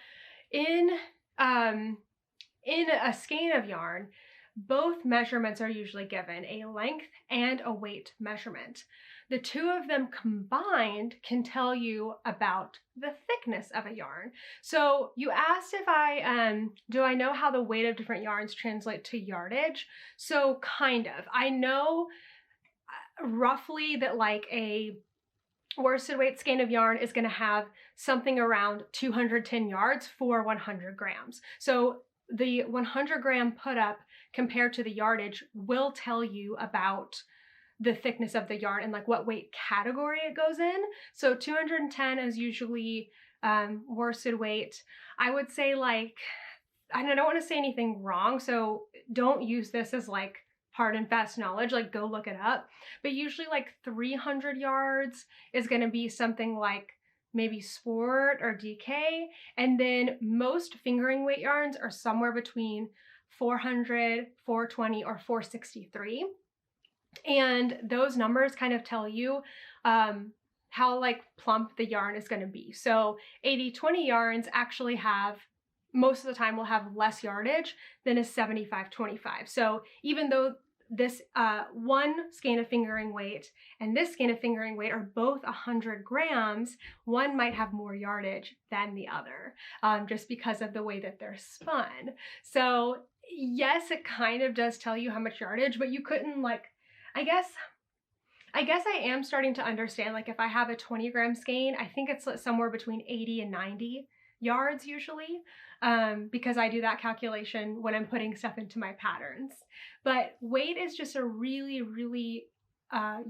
in a skein of yarn, both measurements are usually given, a length and a weight measurement. The two of them combined can tell you about the thickness of a yarn. So you asked if do I know how the weight of different yarns translate to yardage? So kind of. I know roughly that like a worsted weight skein of yarn is going to have something around 210 yards for 100 grams. So the 100 gram put up compared to the yardage will tell you about the thickness of the yarn and like what weight category it goes in. So 210 is usually worsted weight. I would say like, I don't want to say anything wrong, so don't use this as like hard and fast knowledge, like go look it up. But usually like 300 yards is going to be something like maybe sport or DK. And then most fingering weight yarns are somewhere between 400, 420, or 463. And those numbers kind of tell you how like plump the yarn is going to be. So 80-20 yarns actually have, most of the time will have less yardage than a 75-25. So even though this one skein of fingering weight and this skein of fingering weight are both 100 grams, one might have more yardage than the other, just because of the way that they're spun. So yes, it kind of does tell you how much yardage, but you couldn't like, I guess I am starting to understand, like if I have a 20 gram skein, I think it's somewhere between 80 and 90 yards usually, because I do that calculation when I'm putting stuff into my patterns. But weight is just a really, really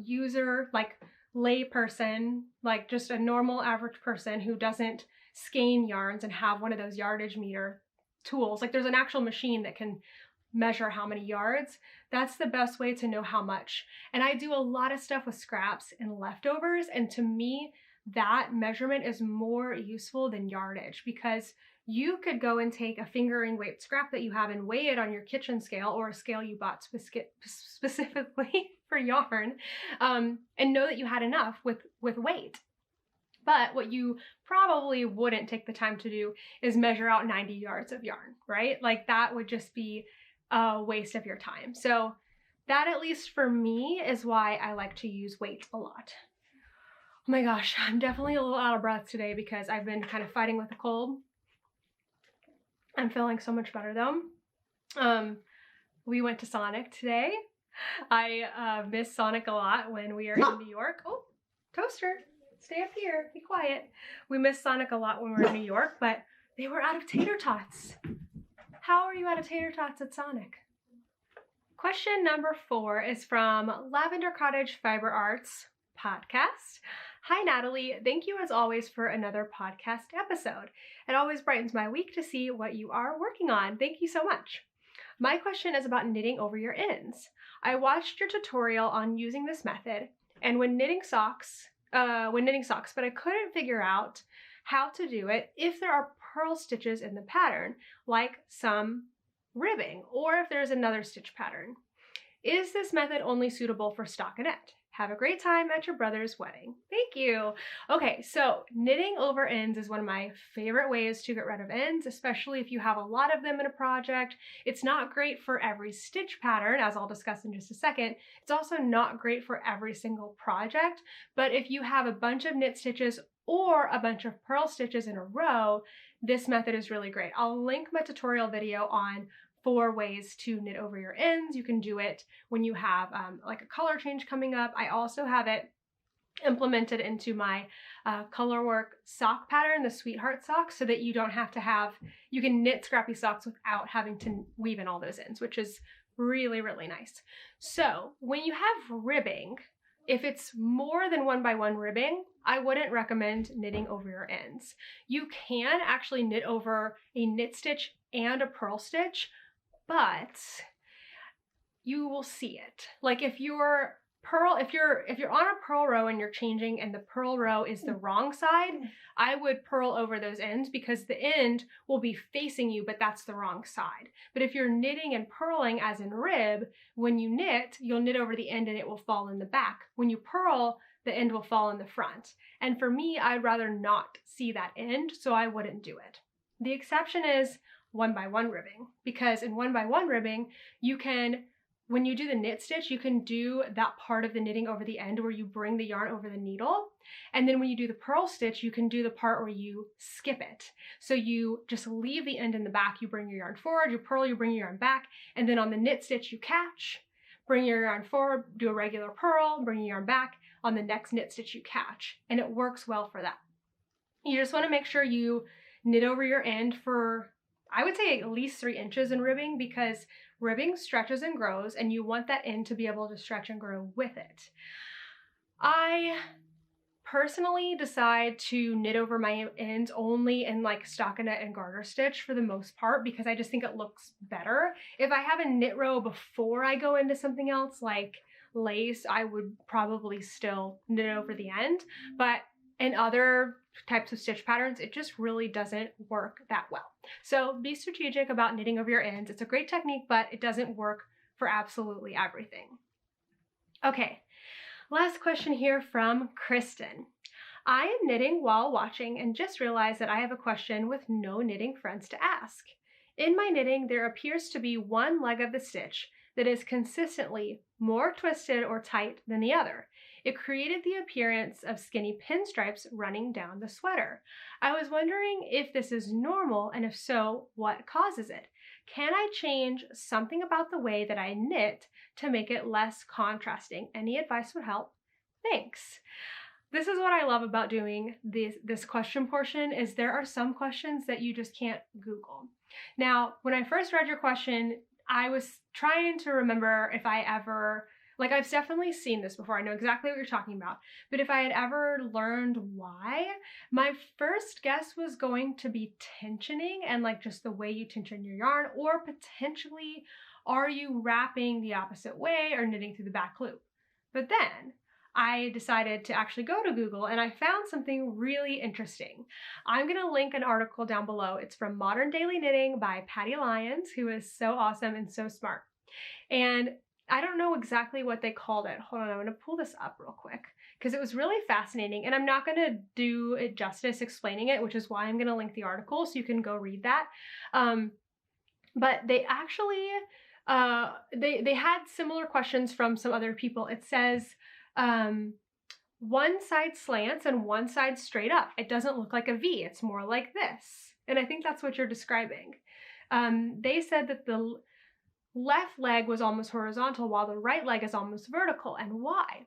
user, like lay person, like just a normal average person who doesn't skein yarns and have one of those yardage meter tools. Like there's an actual machine that can measure how many yards. That's the best way to know how much. And I do a lot of stuff with scraps and leftovers, and to me that measurement is more useful than yardage, because you could go and take a fingering weight scrap that you have and weigh it on your kitchen scale or a scale you bought specifically for yarn, and know that you had enough with weight. But what you probably wouldn't take the time to do is measure out 90 yards of yarn, right? Like that would just be a waste of your time. So That, at least for me, is why I like to use weight a lot. Oh my gosh, I'm definitely a little out of breath today because I've been kind of fighting with a cold. I'm feeling so much better though. We went to Sonic today. I miss Sonic a lot when we are in New York. Oh, Toaster, stay up here, be quiet. We miss Sonic a lot when we're in New York, but they were out of tater tots. How are you out of tater tots at Sonic? Question number 4 is from Lavender Cottage Fiber Arts podcast. Hi, Natalie. Thank you as always for another podcast episode. It always brightens my week to see what you are working on. Thank you so much. My question is about knitting over your ends. I watched your tutorial on using this method, and when knitting socks, but I couldn't figure out how to do it if there are purl stitches in the pattern, like some ribbing, or if there's another stitch pattern. Is this method only suitable for stockinette? Have a great time at your brother's wedding. Thank you. Okay, so knitting over ends is one of my favorite ways to get rid of ends, especially if you have a lot of them in a project. It's not great for every stitch pattern, as I'll discuss in just a second. It's also not great for every single project, but if you have a bunch of knit stitches or a bunch of purl stitches in a row, this method is really great. I'll link my tutorial video on 4 ways to knit over your ends. You can do it when you have like a color change coming up. I also have it implemented into my color work sock pattern, the Sweetheart sock, so that you don't have to you can knit scrappy socks without having to weave in all those ends, which is really, really nice. So when you have ribbing, if it's more than 1x1 ribbing, I wouldn't recommend knitting over your ends. You can actually knit over a knit stitch and a purl stitch, but you will see it. Like if you're on a purl row and you're changing and the purl row is the wrong side, I would purl over those ends because the end will be facing you, but that's the wrong side. But if you're knitting and purling as in rib, when you knit, you'll knit over the end and it will fall in the back. When you purl, the end will fall in the front. And for me, I'd rather not see that end, so I wouldn't do it. The exception is 1x1 ribbing, because in 1x1 ribbing, you can, when you do the knit stitch, you can do that part of the knitting over the end where you bring the yarn over the needle. And then when you do the purl stitch, you can do the part where you skip it. So you just leave the end in the back, you bring your yarn forward, you purl, you bring your yarn back, and then on the knit stitch, you catch, bring your yarn forward, do a regular purl, bring your yarn back, on the next knit stitch you catch. And it works well for that. You just want to make sure you knit over your end for, I would say, at least 3 inches in ribbing, because ribbing stretches and grows and you want that end to be able to stretch and grow with it. I personally decide to knit over my ends only in like stockinette and garter stitch for the most part, because I just think it looks better. If I have a knit row before I go into something else like lace, I would probably still knit over the end, but in other types of stitch patterns, it just really doesn't work that well. So be strategic about knitting over your ends. It's a great technique, but it doesn't work for absolutely everything. Okay, last question here from Kristen. I am knitting while watching and just realized that I have a question with no knitting friends to ask. In my knitting, there appears to be one leg of the stitch that is consistently more twisted or tight than the other. It created the appearance of skinny pinstripes running down the sweater. I was wondering if this is normal, and if so, what causes it? Can I change something about the way that I knit to make it less contrasting? Any advice would help. Thanks. This is what I love about doing this question portion, is there are some questions that you just can't Google. Now, when I first read your question, I was trying to remember if I ever, like, I've definitely seen this before. I know exactly what you're talking about. But if I had ever learned why, my first guess was going to be tensioning and like just the way you tension your yarn, or potentially are you wrapping the opposite way or knitting through the back loop? But then I decided to actually go to Google and I found something really interesting. I'm going to link an article down below. It's from Modern Daily Knitting by Patty Lyons, who is so awesome and so smart. And I don't know exactly what they called it. Hold on, I'm going to pull this up real quick because it was really fascinating, and I'm not going to do it justice explaining it, which is why I'm going to link the article so you can go read that. But they actually they had similar questions from some other people. It says, one side slants and one side straight up. It doesn't look like a V, it's more like this. And I think that's what you're describing. They said that the left leg was almost horizontal while the right leg is almost vertical, and why?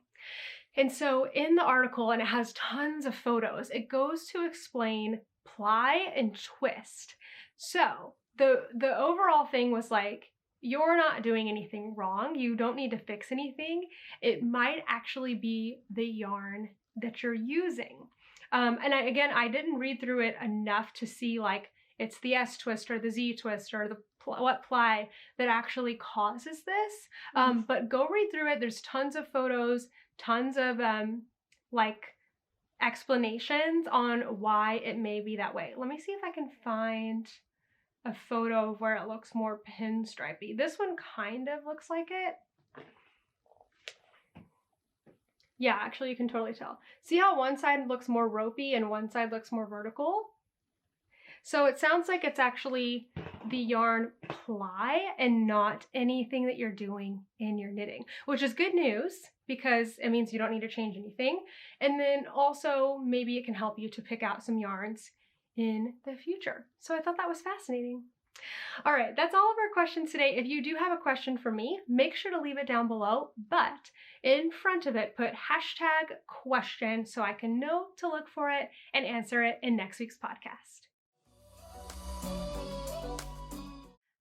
And so in the article, and it has tons of photos, it goes to explain ply and twist. So the overall thing was like, you're not doing anything wrong. You don't need to fix anything. It might actually be the yarn that you're using. And I didn't read through it enough to see like it's the S twist or the Z twist or what ply that actually causes this. But go read through it. There's tons of photos, tons of like explanations on why it may be that way. Let me see if I can find a photo of where it looks more pinstripey. This one kind of looks like it. Yeah, actually you can totally tell. See how one side looks more ropey and one side looks more vertical? So it sounds like it's actually the yarn ply and not anything that you're doing in your knitting, which is good news because it means you don't need to change anything. And then also maybe it can help you to pick out some yarns in the future. So I thought that was fascinating. All right, that's all of our questions today. If you do have a question for me, make sure to leave it down below, but in front of it, put #question so I can know to look for it and answer it in next week's podcast.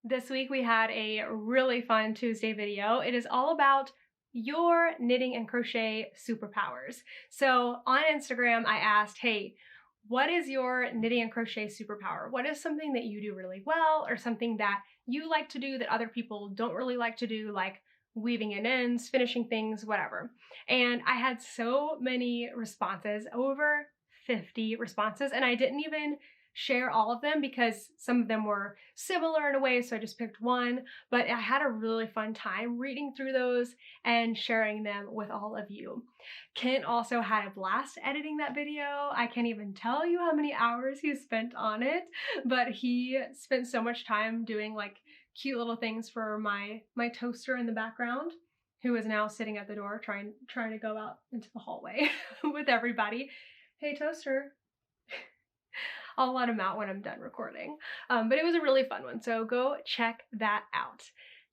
This week we had a really fun Tuesday video. It is all about your knitting and crochet superpowers. So on Instagram, I asked, hey, what is your knitting and crochet superpower? What is something that you do really well or something that you like to do that other people don't really like to do, like weaving in ends, finishing things, whatever. And I had so many responses, over 50 responses, and I didn't even share all of them because some of them were similar in a way, so I just picked one, but I had a really fun time reading through those and sharing them with all of you. Kent also had a blast editing that video. I can't even tell you how many hours he spent on it, but he spent so much time doing like cute little things for my toaster in the background, who is now sitting at the door trying to go out into the hallway with everybody. Hey, toaster. I'll let him out when I'm done recording. But it was a really fun one, so go check that out.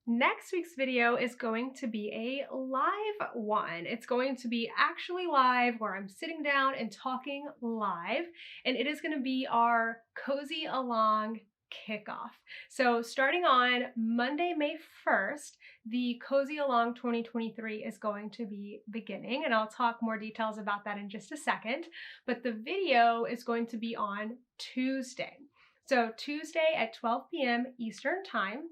Next week's video is going to be a live one. It's going to be actually live where I'm sitting down and talking live, and it is going to be our Cozy Along kickoff. So starting on Monday, May 1st, the Cozy Along 2023 is going to be beginning, and I'll talk more details about that in just a second, but the video is going to be on Tuesday. So Tuesday at 12 p.m. Eastern Time,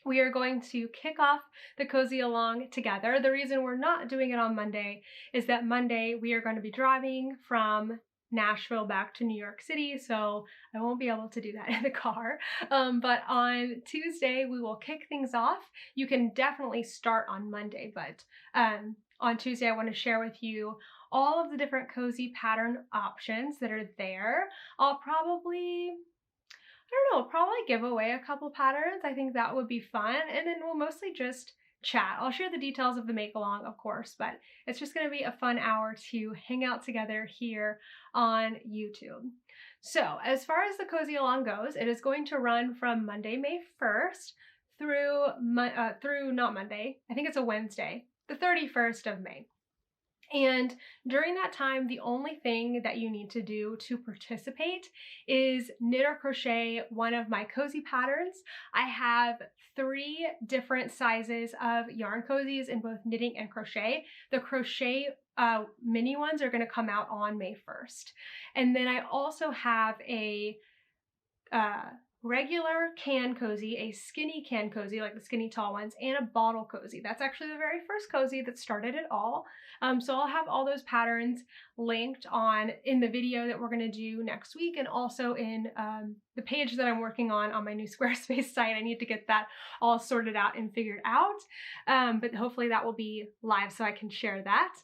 we are going to kick off the Cozy Along together. The reason we're not doing it on Monday is that Monday we are going to be driving from Nashville back to New York City, so I won't be able to do that in the car. But on Tuesday, we will kick things off. You can definitely start on Monday, but on Tuesday, I want to share with you all of the different cozy pattern options that are there. I'll probably give away a couple patterns. I think that would be fun, and then we'll mostly just chat. I'll share the details of the make along, of course, but it's just going to be a fun hour to hang out together here on YouTube. So as far as the Cozy Along goes, it is going to run from Monday, May 1st through not Monday, I think it's a Wednesday, the 31st of May. And during that time, the only thing that you need to do to participate is knit or crochet one of my cozy patterns. I have 3 different sizes of yarn cozies in both knitting and crochet. The crochet mini ones are going to come out on May 1st. And then I also have a regular can cozy, a skinny can cozy, like the skinny tall ones, and a bottle cozy. That's actually the very first cozy that started it all. So I'll have all those patterns linked in the video that we're going to do next week, and also in the page that I'm working on my new Squarespace site. I need to get that all sorted out and figured out, but hopefully that will be live so I can share that.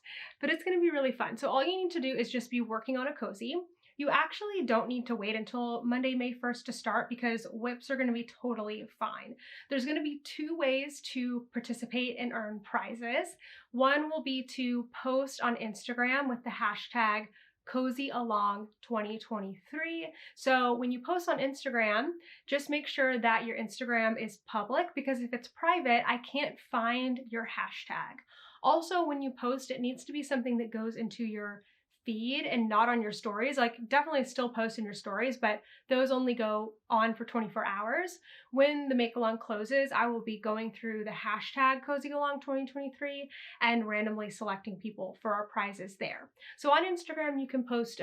But it's going to be really fun. So all you need to do is just be working on a cozy. you actually don't need to wait until Monday, May 1st to start because WIPs are going to be totally fine. There's going to be 2 ways to participate and earn prizes. One will be to post on Instagram with the hashtag CozyAlong2023. So when you post on Instagram, just make sure that your Instagram is public, because if it's private, I can't find your hashtag. Also, when you post, it needs to be something that goes into your feed and not on your stories. Like, definitely still post in your stories, but those only go on for 24 hours. When the make along closes, I will be going through the hashtag CozyAlong2023 and randomly selecting people for our prizes there. So on Instagram, you can post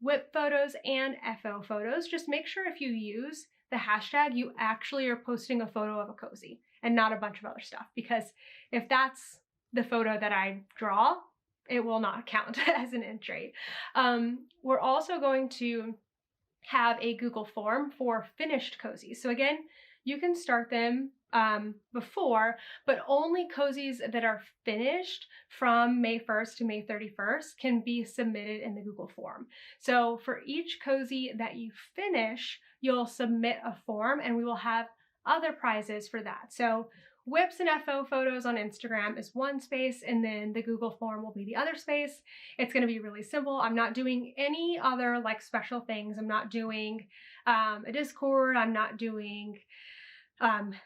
WIP photos and FO photos. Just make sure if you use the hashtag, you actually are posting a photo of a cozy and not a bunch of other stuff, because if that's the photo that I draw, it will not count as an entry. We're also going to have a Google form for finished cozies. So again, you can start them before, but only cozies that are finished from May 1st to May 31st can be submitted in the Google form. So for each cozy that you finish, you'll submit a form and we will have other prizes for that. So WIPs and FO photos on Instagram is one space, and then the Google form will be the other space. It's going to be really simple. I'm not doing any other like special things. I'm not doing a Discord. I'm not doing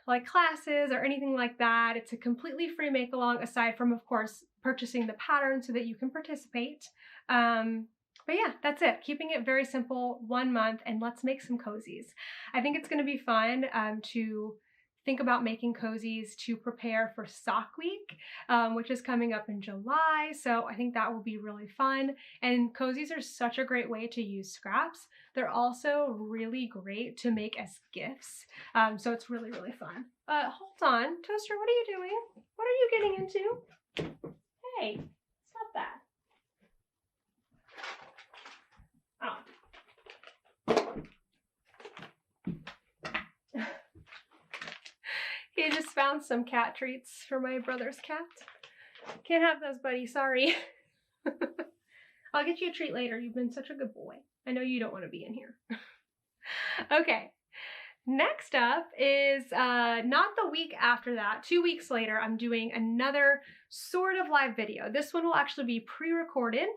like classes or anything like that. It's a completely free make along, aside from, of course, purchasing the pattern so that you can participate. But yeah, that's it. Keeping it very simple, 1 month, and let's make some cozies. I think it's going to be fun to think about making cozies to prepare for Sock Week, which is coming up in July. So I think that will be really fun. And cozies are such a great way to use scraps. They're also really great to make as gifts. So it's really, really fun. Hold on, Toaster, what are you doing? What are you getting into? Hey, stop that. Oh. He just found some cat treats for my brother's cat. Can't have those, buddy. Sorry. I'll get you a treat later. You've been such a good boy. I know you don't want to be in here. Okay. Next up is not the week after that. 2 weeks later, I'm doing another sort of live video. This one will actually be pre-recorded.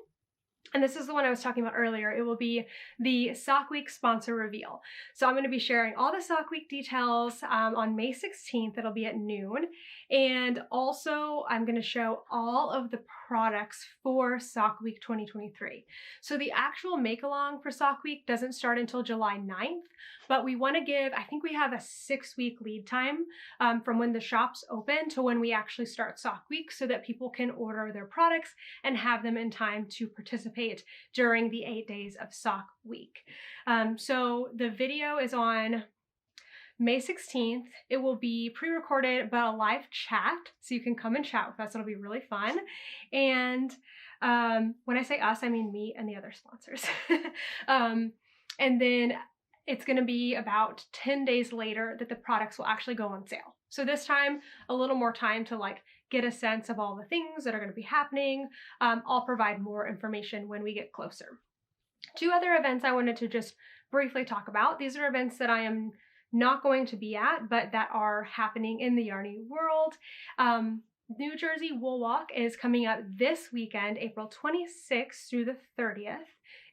And this is the one I was talking about earlier. It will be the Sock Week sponsor reveal. So I'm going to be sharing all the Sock Week details on May 16th. It'll be at noon. And also I'm going to show all of the products for Sock Week 2023. So the actual make along for Sock Week doesn't start until July 9th, but we want to give, I think we have a 6-week lead time from when the shops open to when we actually start Sock Week, so that people can order their products and have them in time to participate during the 8 days of Sock Week. So the video is on May 16th. It will be pre-recorded, but a live chat, so you can come and chat with us. It'll be really fun. And when I say us, I mean me and the other sponsors. And then it's going to be about 10 days later that the products will actually go on sale. So this time, a little more time to like get a sense of all the things that are going to be happening. I'll provide more information when we get closer. 2 other events I wanted to just briefly talk about. These are events that I am not going to be at, but that are happening in the Yarny world. New Jersey Wool Walk is coming up this weekend, April 26th through the 30th.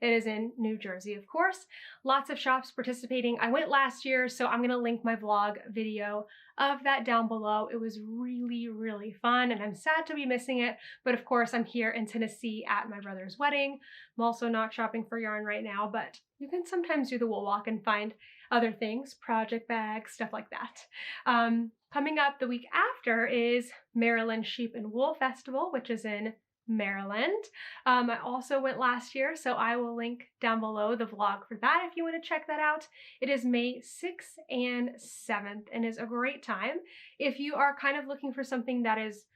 It is in New Jersey, of course. Lots of shops participating. I went last year, so I'm going to link my vlog video of that down below. It was really, really fun, and I'm sad to be missing it. But of course, I'm here in Tennessee at my brother's wedding. I'm also not shopping for yarn right now, but you can sometimes do the Wool Walk and find other things, project bags, stuff like that. Coming up the week after is Maryland Sheep and Wool Festival, which is in Maryland. I also went last year, so I will link down below the vlog for that if you want to check that out. It is May 6th and 7th and is a great time. If you are kind of looking for something that is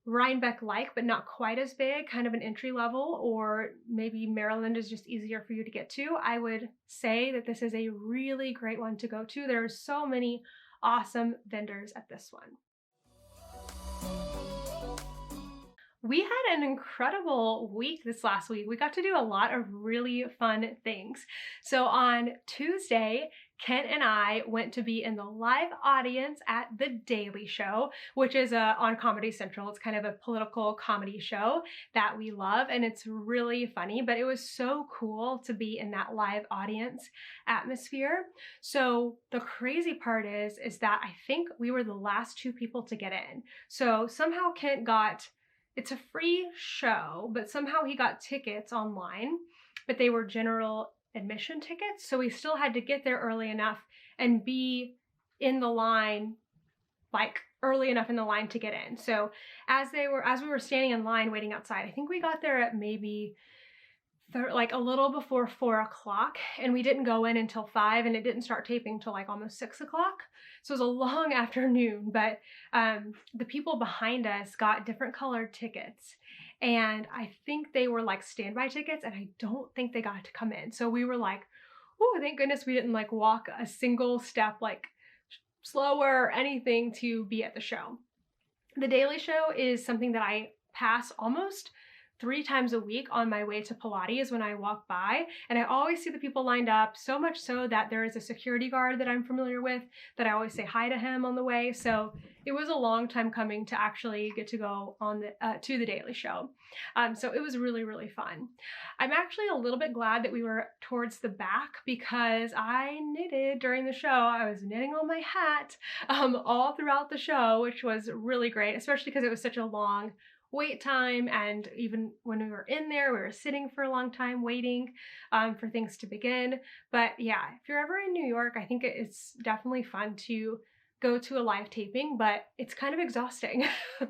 Rhinebeck-like, but not quite as big, kind of an entry level, or maybe Maryland is just easier for you to get to, I would say that this is a really great one to go to. There are so many awesome vendors at this one. We had an incredible week this last week. We got to do a lot of really fun things. So on Tuesday, Kent and I went to be in the live audience at The Daily Show, which is on Comedy Central. It's kind of a political comedy show that we love, and it's really funny, but it was so cool to be in that live audience atmosphere. So the crazy part is that I think we were the last 2 people to get in. So somehow Kent got, it's a free show, but somehow he got tickets online, but they were general admission tickets. So we still had to get there early enough and be in the line, like early enough in the line to get in. So as we were standing in line waiting outside, I think we got there at maybe like a little before 4 o'clock, and we didn't go in until 5, and it didn't start taping till like almost 6 o'clock. So it was a long afternoon, but the people behind us got different colored tickets, and I think they were like standby tickets, and I don't think they got to come in. So we were like, oh, thank goodness we didn't like walk a single step like slower or anything to be at the show. The Daily Show is something that I pass almost 3 times a week on my way to Pilates when I walk by, and I always see the people lined up, so much so that there is a security guard that I'm familiar with that I always say hi to him on the way. So it was a long time coming to actually get to go on to the Daily Show. So it was really, really fun. I'm actually a little bit glad that we were towards the back because I knitted during the show. I was knitting on my hat all throughout the show, which was really great, especially because it was such a long wait time, and even when we were in there, we were sitting for a long time waiting for things to begin. But yeah, if you're ever in New York, I think it's definitely fun to go to a live taping, but it's kind of exhausting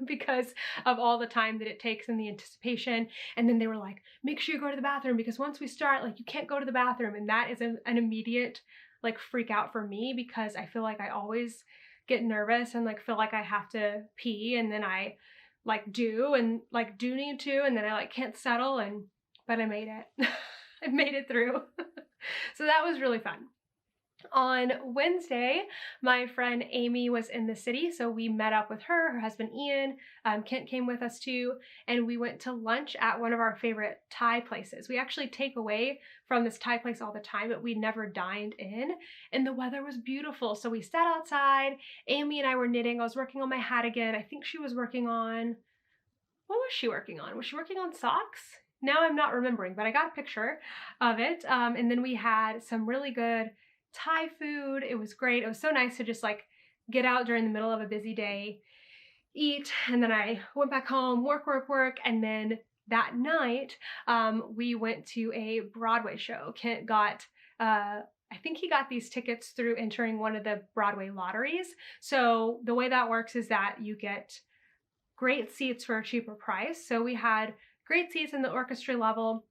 because of all the time that it takes and the anticipation. And then they were like, make sure you go to the bathroom, because once we start, like, you can't go to the bathroom. And that is an immediate like freak out for me, because I feel like I always get nervous and like feel like I have to pee, and then I like do need to, and then I like can't settle, but I made it. I made it through. So that was really fun. On Wednesday, my friend Amy was in the city, so we met up with her husband Ian, Kent came with us too, and we went to lunch at one of our favorite Thai places. We actually take away from this Thai place all the time, but we never dined in, and the weather was beautiful. So we sat outside, Amy and I were knitting. I was working on my hat again. I think she was working on, what was she working on? Was she working on socks? Now I'm not remembering, but I got a picture of it. And then we had some really good Thai food. It was great. It was so nice to just like get out during the middle of a busy day, eat, and then I went back home, work, and then that night we went to a Broadway show. Kent got, I think he got these tickets through entering one of the Broadway lotteries. So the way that works is that you get great seats for a cheaper price. So we had great seats in the orchestra level,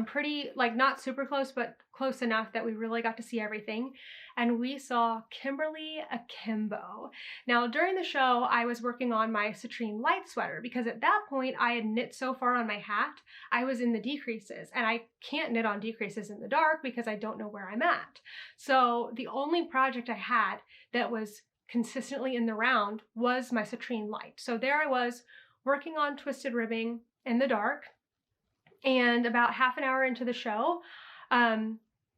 pretty, like, not super close, but close enough that we really got to see everything. And we saw Kimberly Akimbo. Now, during the show, I was working on my Citrine Light sweater, because at that point I had knit so far on my hat, I was in the decreases, and I can't knit on decreases in the dark because I don't know where I'm at. So the only project I had that was consistently in the round was my Citrine Light. So there I was working on twisted ribbing in the dark, and about half an hour into the show,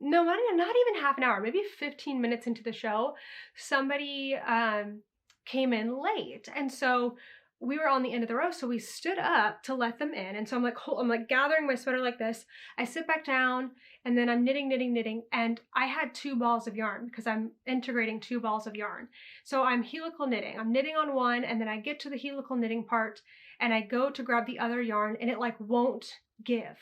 no, not even half an hour, maybe 15 minutes into the show, somebody came in late. And so we were on the end of the row, so we stood up to let them in. And so I'm like gathering my sweater like this. I sit back down, and then I'm knitting, and I had 2 balls of yarn because I'm integrating 2 balls of yarn. So I'm helical knitting. I'm knitting on one, and then I get to the helical knitting part, and I go to grab the other yarn, and it like won't give.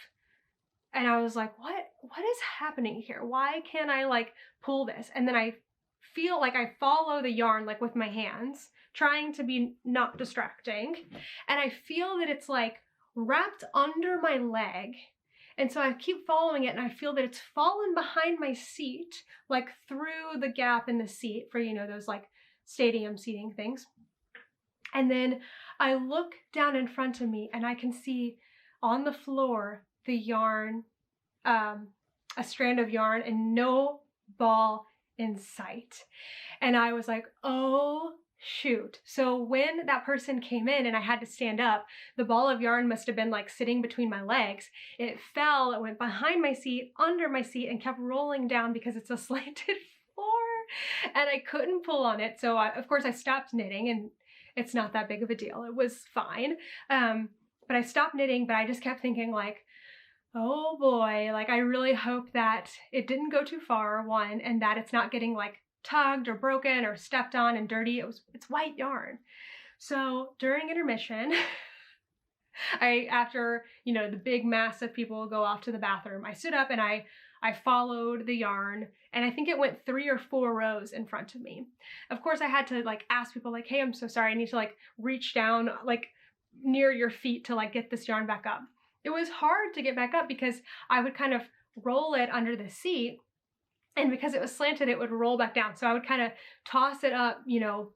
And I was like, what is happening here? Why can't I like pull this? And then I feel like I follow the yarn like with my hands, trying to be not distracting, and I feel that it's like wrapped under my leg. And so I keep following it, and I feel that it's fallen behind my seat, like through the gap in the seat for, you know, those like stadium seating things. And then I look down in front of me, and I can see on the floor the yarn, a strand of yarn, and no ball in sight. And I was like, oh shoot. So when that person came in and I had to stand up, the ball of yarn must have been like sitting between my legs. It fell, it went behind my seat, under my seat, and kept rolling down because it's a slanted floor and I couldn't pull on it. So of course I stopped knitting, and it's not that big of a deal. It was fine. But I stopped knitting, but I just kept thinking like, oh boy, like I really hope that it didn't go too far, one, and that it's not getting like tugged or broken or stepped on and dirty. It's white yarn. So during intermission, after, you know, the big mass of people go off to the bathroom, I stood up and I followed the yarn, and I think it went 3 or 4 rows in front of me. Of course, I had to like ask people like, hey, I'm so sorry. I need to like reach down like near your feet to like get this yarn back up. It was hard to get back up because I would kind of roll it under the seat, and because it was slanted, it would roll back down. So I would kind of toss it up, you know,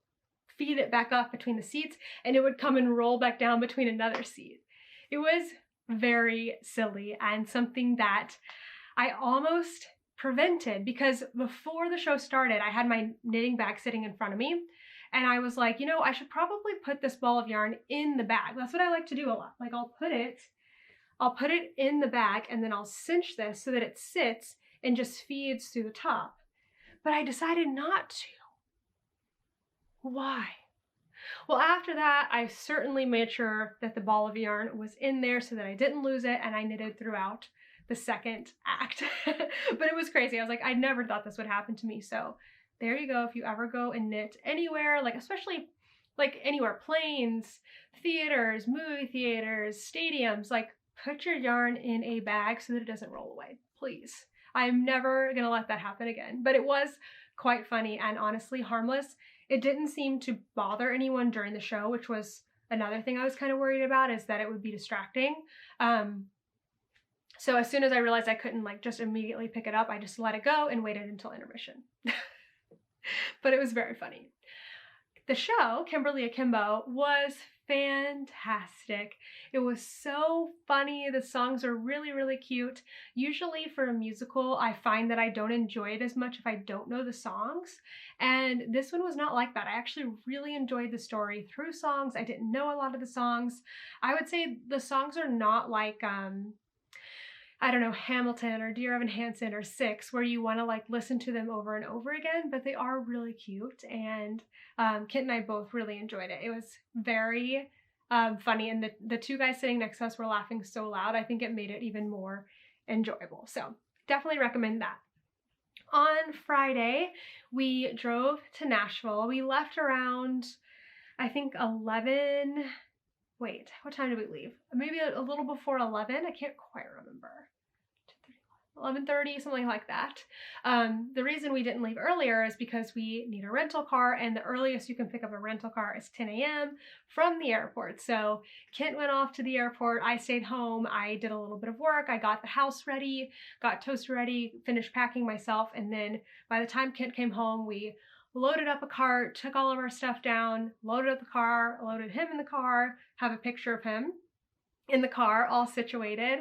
feed it back up between the seats, and it would come and roll back down between another seat. It was very silly and something that I almost prevented, because before the show started, I had my knitting bag sitting in front of me, and I was like, you know, I should probably put this ball of yarn in the bag. That's what I like to do a lot. Like I'll put it in the bag, and then I'll cinch this so that it sits and just feeds through the top. But I decided not to. Why? Well, after that, I certainly made sure that the ball of yarn was in there so that I didn't lose it, and I knitted throughout the second act. But it was crazy. I was like, I never thought this would happen to me. So there you go. If you ever go and knit anywhere, like especially like anywhere, planes, theaters, movie theaters, stadiums, like put your yarn in a bag so that it doesn't roll away, please. I'm never gonna let that happen again. But it was quite funny and honestly harmless. It didn't seem to bother anyone during the show, which was another thing I was kind of worried about, is that it would be distracting. So as soon as I realized I couldn't like just immediately pick it up, I just let it go and waited until intermission. But it was very funny. The show, Kimberly Akimbo, was fantastic. It was so funny. The songs are really, really cute. Usually for a musical, I find that I don't enjoy it as much if I don't know the songs. And this one was not like that. I actually really enjoyed the story through songs. I didn't know a lot of the songs. I would say the songs are not like, I don't know, Hamilton or Dear Evan Hansen or Six, where you want to like listen to them over and over again, but they are really cute, and Kit and I both really enjoyed it. It was very funny, and the 2 guys sitting next to us were laughing so loud. I think it made it even more enjoyable. So definitely recommend that. On Friday, we drove to Nashville. We left around, I think 11. Wait, what time did we leave? Maybe a little before 11. I can't quite remember. 11:30, something like that. The reason we didn't leave earlier is because we need a rental car, and the earliest you can pick up a rental car is 10 a.m. from the airport. So Kent went off to the airport. I stayed home. I did a little bit of work. I got the house ready, got toaster ready, finished packing myself, and then by the time Kent came home, we loaded up a cart, took all of our stuff down, loaded up the car, loaded him in the car, have a picture of him in the car, all situated,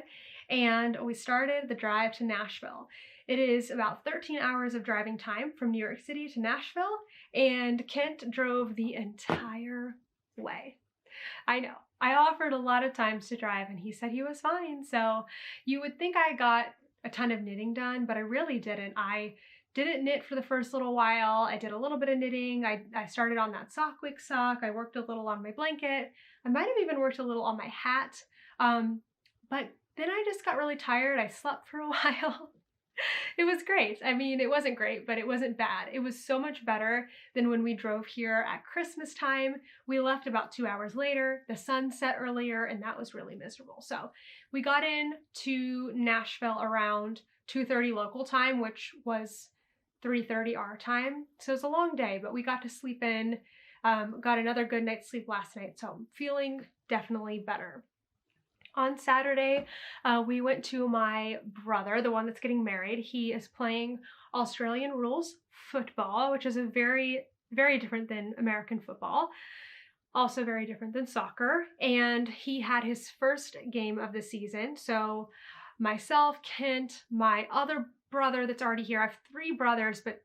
and we started the drive to Nashville. It is about 13 hours of driving time from New York City to Nashville, and Kent drove the entire way. I know. I offered a lot of times to drive, and he said he was fine. So you would think I got a ton of knitting done, but I really didn't. I didn't knit for the first little while. I did a little bit of knitting. I started on that sock wick sock. I worked a little on my blanket. I might have even worked a little on my hat. But then I just got really tired. I slept for a while. It was great. I mean, it wasn't great, but it wasn't bad. It was so much better than when we drove here at Christmas time. We left about 2 hours later. The sun set earlier, and that was really miserable. So we got into Nashville around 2:30 local time, which was 3:30 our time. So it was a long day, but we got to sleep in, got another good night's sleep last night. So I'm feeling definitely better. On Saturday, we went to my brother, the one that's getting married. He is playing Australian rules football, which is a very, very different than American football. Also very different than soccer. And he had his first game of the season. So myself, Kent, my other brother that's already here. I have 3 brothers, but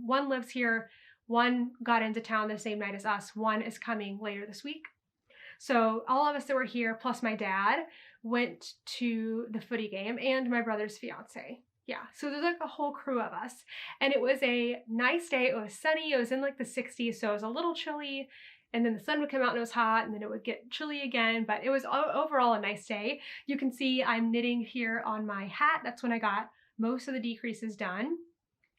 one lives here, One got into town the same night as us. One is coming later this week. So all of us that were here, plus my dad, went to the footy game, and my brother's fiance. Yeah, so there's like a whole crew of us. And it was a nice day. It was sunny. It was in like the 60s, so it was a little chilly. And then the sun would come out and it was hot, and then it would get chilly again. But it was overall a nice day. You can see I'm knitting here on my hat. That's when I got most of the decreases done.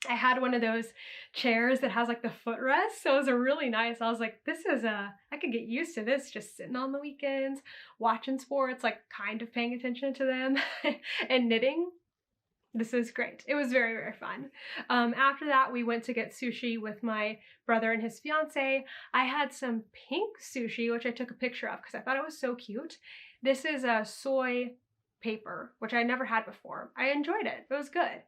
I had one of those chairs that has like the footrest, so it was a really nice. I was like, I could get used to this just sitting on the weekends, watching sports, like kind of paying attention to them and knitting. This is great. It was very, very fun. After that, we went to get sushi with my brother and his fiance. I had some pink sushi, which I took a picture of because I thought it was so cute. This is a soy paper, which I never had before. I enjoyed it. It was good.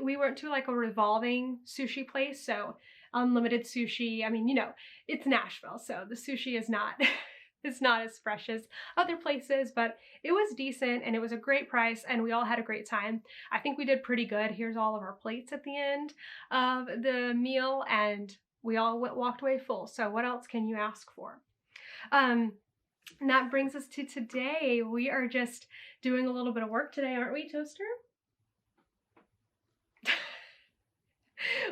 We went to like a revolving sushi place, so unlimited sushi. I mean, you know, it's Nashville, so the sushi is not it's not as fresh as other places, but it was decent and it was a great price and we all had a great time. I think we did pretty good. Here's all of our plates at the end of the meal and we all walked away full. So what else can you ask for? And that brings us to today. We are just doing a little bit of work today, aren't we, Toaster?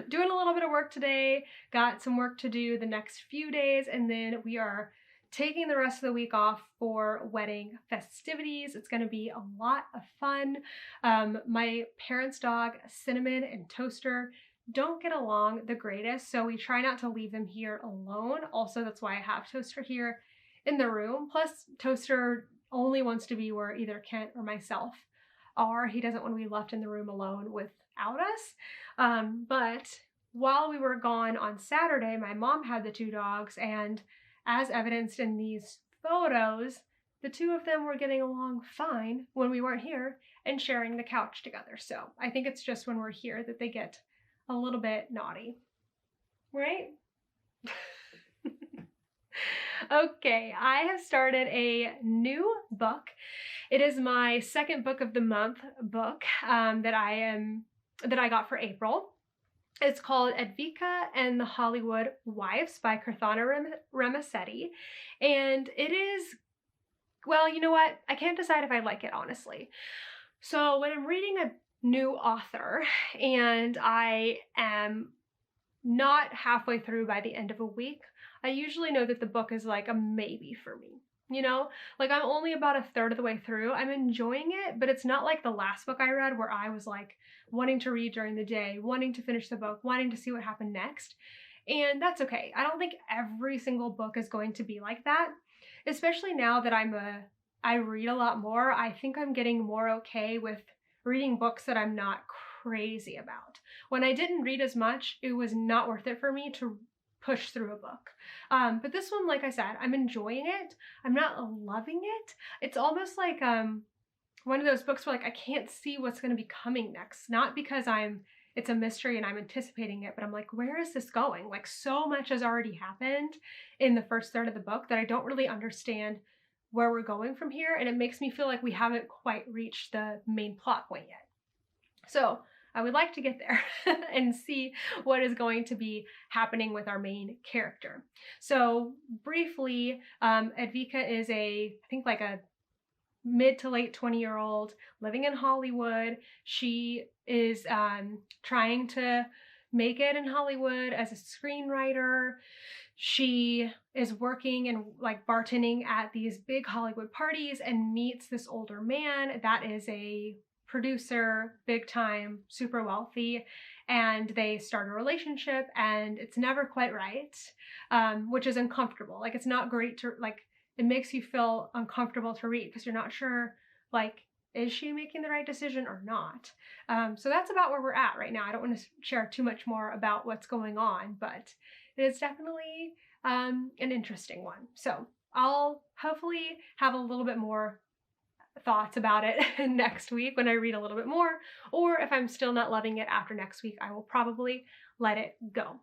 Doing a little bit of work today. Got some work to do the next few days, and then we are taking the rest of the week off for wedding festivities. It's going to be a lot of fun. My parents' dog, Cinnamon and Toaster, don't get along the greatest, so we try not to leave them here alone. Also, that's why I have Toaster here in the room. Plus, Toaster only wants to be where either Kent or myself are. He doesn't want to be left in the room alone without us. But while we were gone on Saturday, my mom had the two dogs, and as evidenced in these photos, the two of them were getting along fine when we weren't here and sharing the couch together. So I think it's just when we're here that they get a little bit naughty, right? Okay, I have started a new book. It is my second book of the month book that I got for April. It's called Advika and the Hollywood Wives by Kirthana Ramisetti. And it is, well, you know what? I can't decide if I like it, honestly. So when I'm reading a new author and I am not halfway through by the end of a week, I usually know that the book is like a maybe for me. You know, like I'm only about a third of the way through. I'm enjoying it, but it's not like the last book I read where I was like wanting to read during the day, wanting to finish the book, wanting to see what happened next. And that's okay. I don't think every single book is going to be like that, especially now that I read a lot more. I think I'm getting more okay with reading books that I'm not crazy about. When I didn't read as much, it was not worth it for me to push through a book. But this one, like I said, I'm enjoying it. I'm not loving it. It's almost like one of those books where like I can't see what's going to be coming next. Not because it's a mystery and I'm anticipating it, but I'm like, where is this going? Like so much has already happened in the first third of the book that I don't really understand where we're going from here. And it makes me feel like we haven't quite reached the main plot point yet. So I would like to get there and see what is going to be happening with our main character. So briefly, Advika is I think like a mid to late 20-year-old living in Hollywood. She is trying to make it in Hollywood as a screenwriter. She is working and like bartending at these big Hollywood parties and meets this older man that is a producer, big time, super wealthy, and they start a relationship and it's never quite right, which is uncomfortable. Like it's not great to, like, it makes you feel uncomfortable to read because you're not sure, like, is she making the right decision or not? So that's about where we're at right now. I don't want to share too much more about what's going on, but it is definitely an interesting one. So I'll hopefully have a little bit more thoughts about it next week when I read a little bit more, or if I'm still not loving it after next week, I will probably let it go.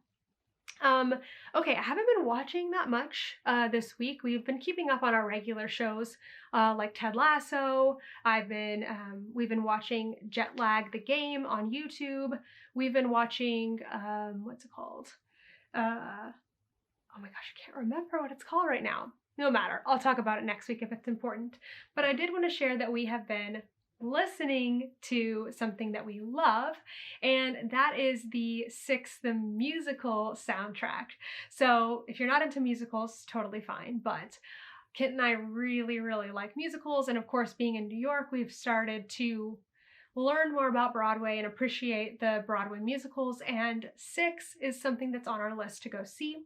Okay, I haven't been watching that much this week. We've been keeping up on our regular shows like Ted Lasso. We've been watching Jet Lag the Game on YouTube. We've been watching what's it called? oh my gosh, I can't remember what it's called right now. No matter, I'll talk about it next week if it's important. But I did want to share that we have been listening to something that we love, and that is the Six the Musical soundtrack. So if you're not into musicals, totally fine, but Kit and I really, really like musicals, and of course, being in New York, we've started to learn more about Broadway and appreciate the Broadway musicals, and Six is something that's on our list to go see.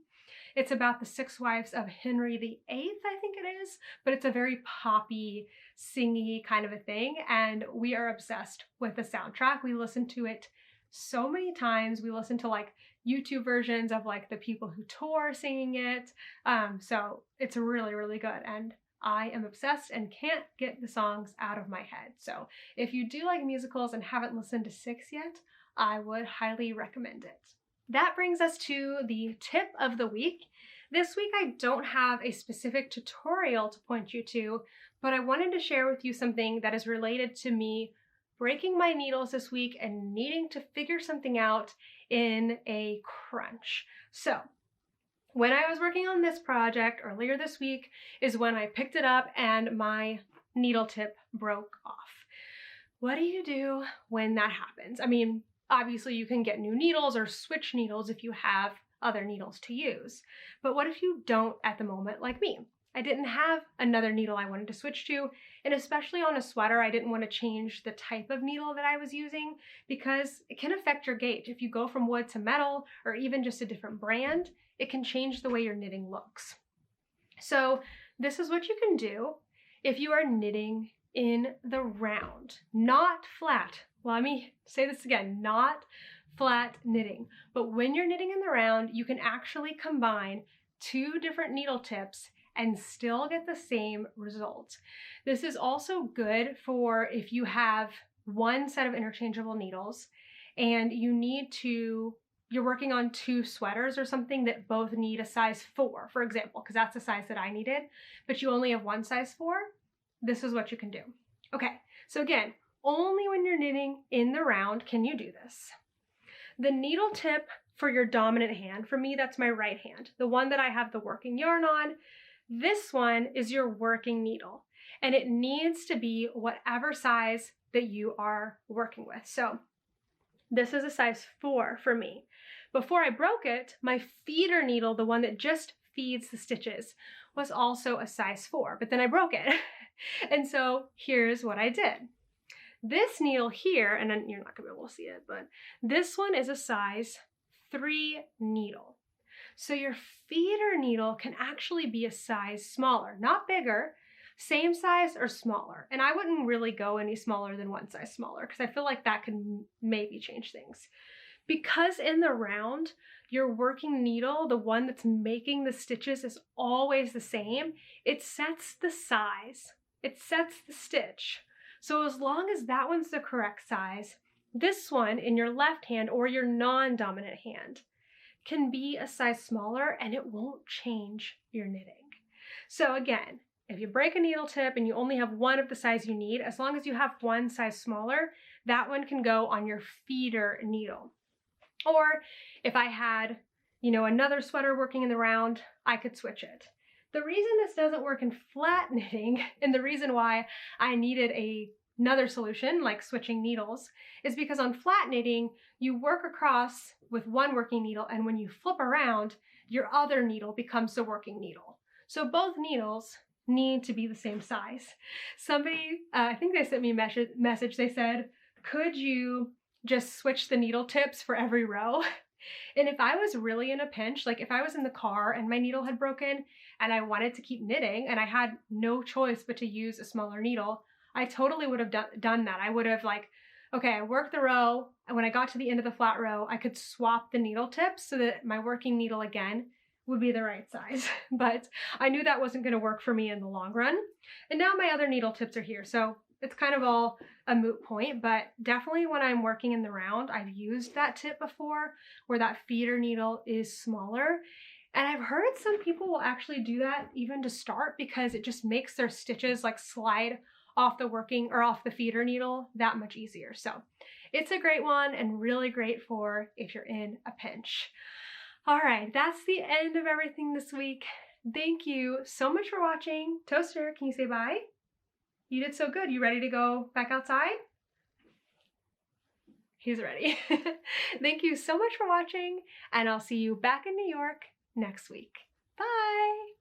It's about the 6 wives of Henry VIII, I think it is, but it's a very poppy, singy kind of a thing, and we are obsessed with the soundtrack. We listen to it so many times. We listen to like YouTube versions of like the people who tour singing it, so it's really, really good, and I am obsessed and can't get the songs out of my head. So if you do like musicals and haven't listened to Six yet, I would highly recommend it. That brings us to the tip of the week. This week I don't have a specific tutorial to point you to, but I wanted to share with you something that is related to me breaking my needles this week and needing to figure something out in a crunch. So when I was working on this project earlier this week is when I picked it up and my needle tip broke off. What do you do when that happens? I mean, obviously you can get new needles or switch needles if you have other needles to use. But what if you don't at the moment, like me? I didn't have another needle I wanted to switch to, and especially on a sweater, I didn't want to change the type of needle that I was using because it can affect your gauge. If you go from wood to metal or even just a different brand, it can change the way your knitting looks. So this is what you can do if you are knitting in the round, not flat. Let me say this again, not flat knitting. But when you're knitting in the round, you can actually combine 2 different needle tips and still get the same result. This is also good for if you have one set of interchangeable needles and you're working on 2 sweaters or something that both need a size 4, for example, because that's the size that I needed, but you only have one size 4, this is what you can do. Okay, so again, only when you're knitting in the round can you do this. The needle tip for your dominant hand, for me, that's my right hand, the one that I have the working yarn on. This one is your working needle, and it needs to be whatever size that you are working with. So this is a size 4 for me. Before I broke it, my feeder needle, the one that just feeds the stitches, was also a size 4, but then I broke it. And so here's what I did. This needle here, and then you're not gonna be able to see it, but this one is a size 3 needle. So your feeder needle can actually be a size smaller, not bigger, same size or smaller. And I wouldn't really go any smaller than one size smaller because I feel like that can maybe change things. Because in the round, your working needle, the one that's making the stitches, is always the same. It sets the size, it sets the stitch. So as long as that one's the correct size, this one in your left hand or your non-dominant hand can be a size smaller and it won't change your knitting. So again, if you break a needle tip and you only have one of the size you need, as long as you have one size smaller, that one can go on your feeder needle. Or if I had, another sweater working in the round, I could switch it. The reason this doesn't work in flat knitting, and the reason why I needed another solution, like switching needles, is because on flat knitting, you work across with one working needle, and when you flip around, your other needle becomes the working needle. So both needles need to be the same size. Somebody, I think they sent me a message, they said, could you just switch the needle tips for every row? And if I was really in a pinch, like if I was in the car and my needle had broken and I wanted to keep knitting and I had no choice but to use a smaller needle, I totally would have done that. I would have okay, I worked the row, and when I got to the end of the flat row, I could swap the needle tips so that my working needle again would be the right size. But I knew that wasn't going to work for me in the long run. And now my other needle tips are here. So it's kind of all a moot point, but definitely when I'm working in the round, I've used that tip before where that feeder needle is smaller. And I've heard some people will actually do that even to start because it just makes their stitches slide off the working or off the feeder needle that much easier. So it's a great one and really great for if you're in a pinch. All right, that's the end of everything this week. Thank you so much for watching. Toaster, can you say bye? You did so good. You ready to go back outside? He's ready. Thank you so much for watching, and I'll see you back in New York next week. Bye!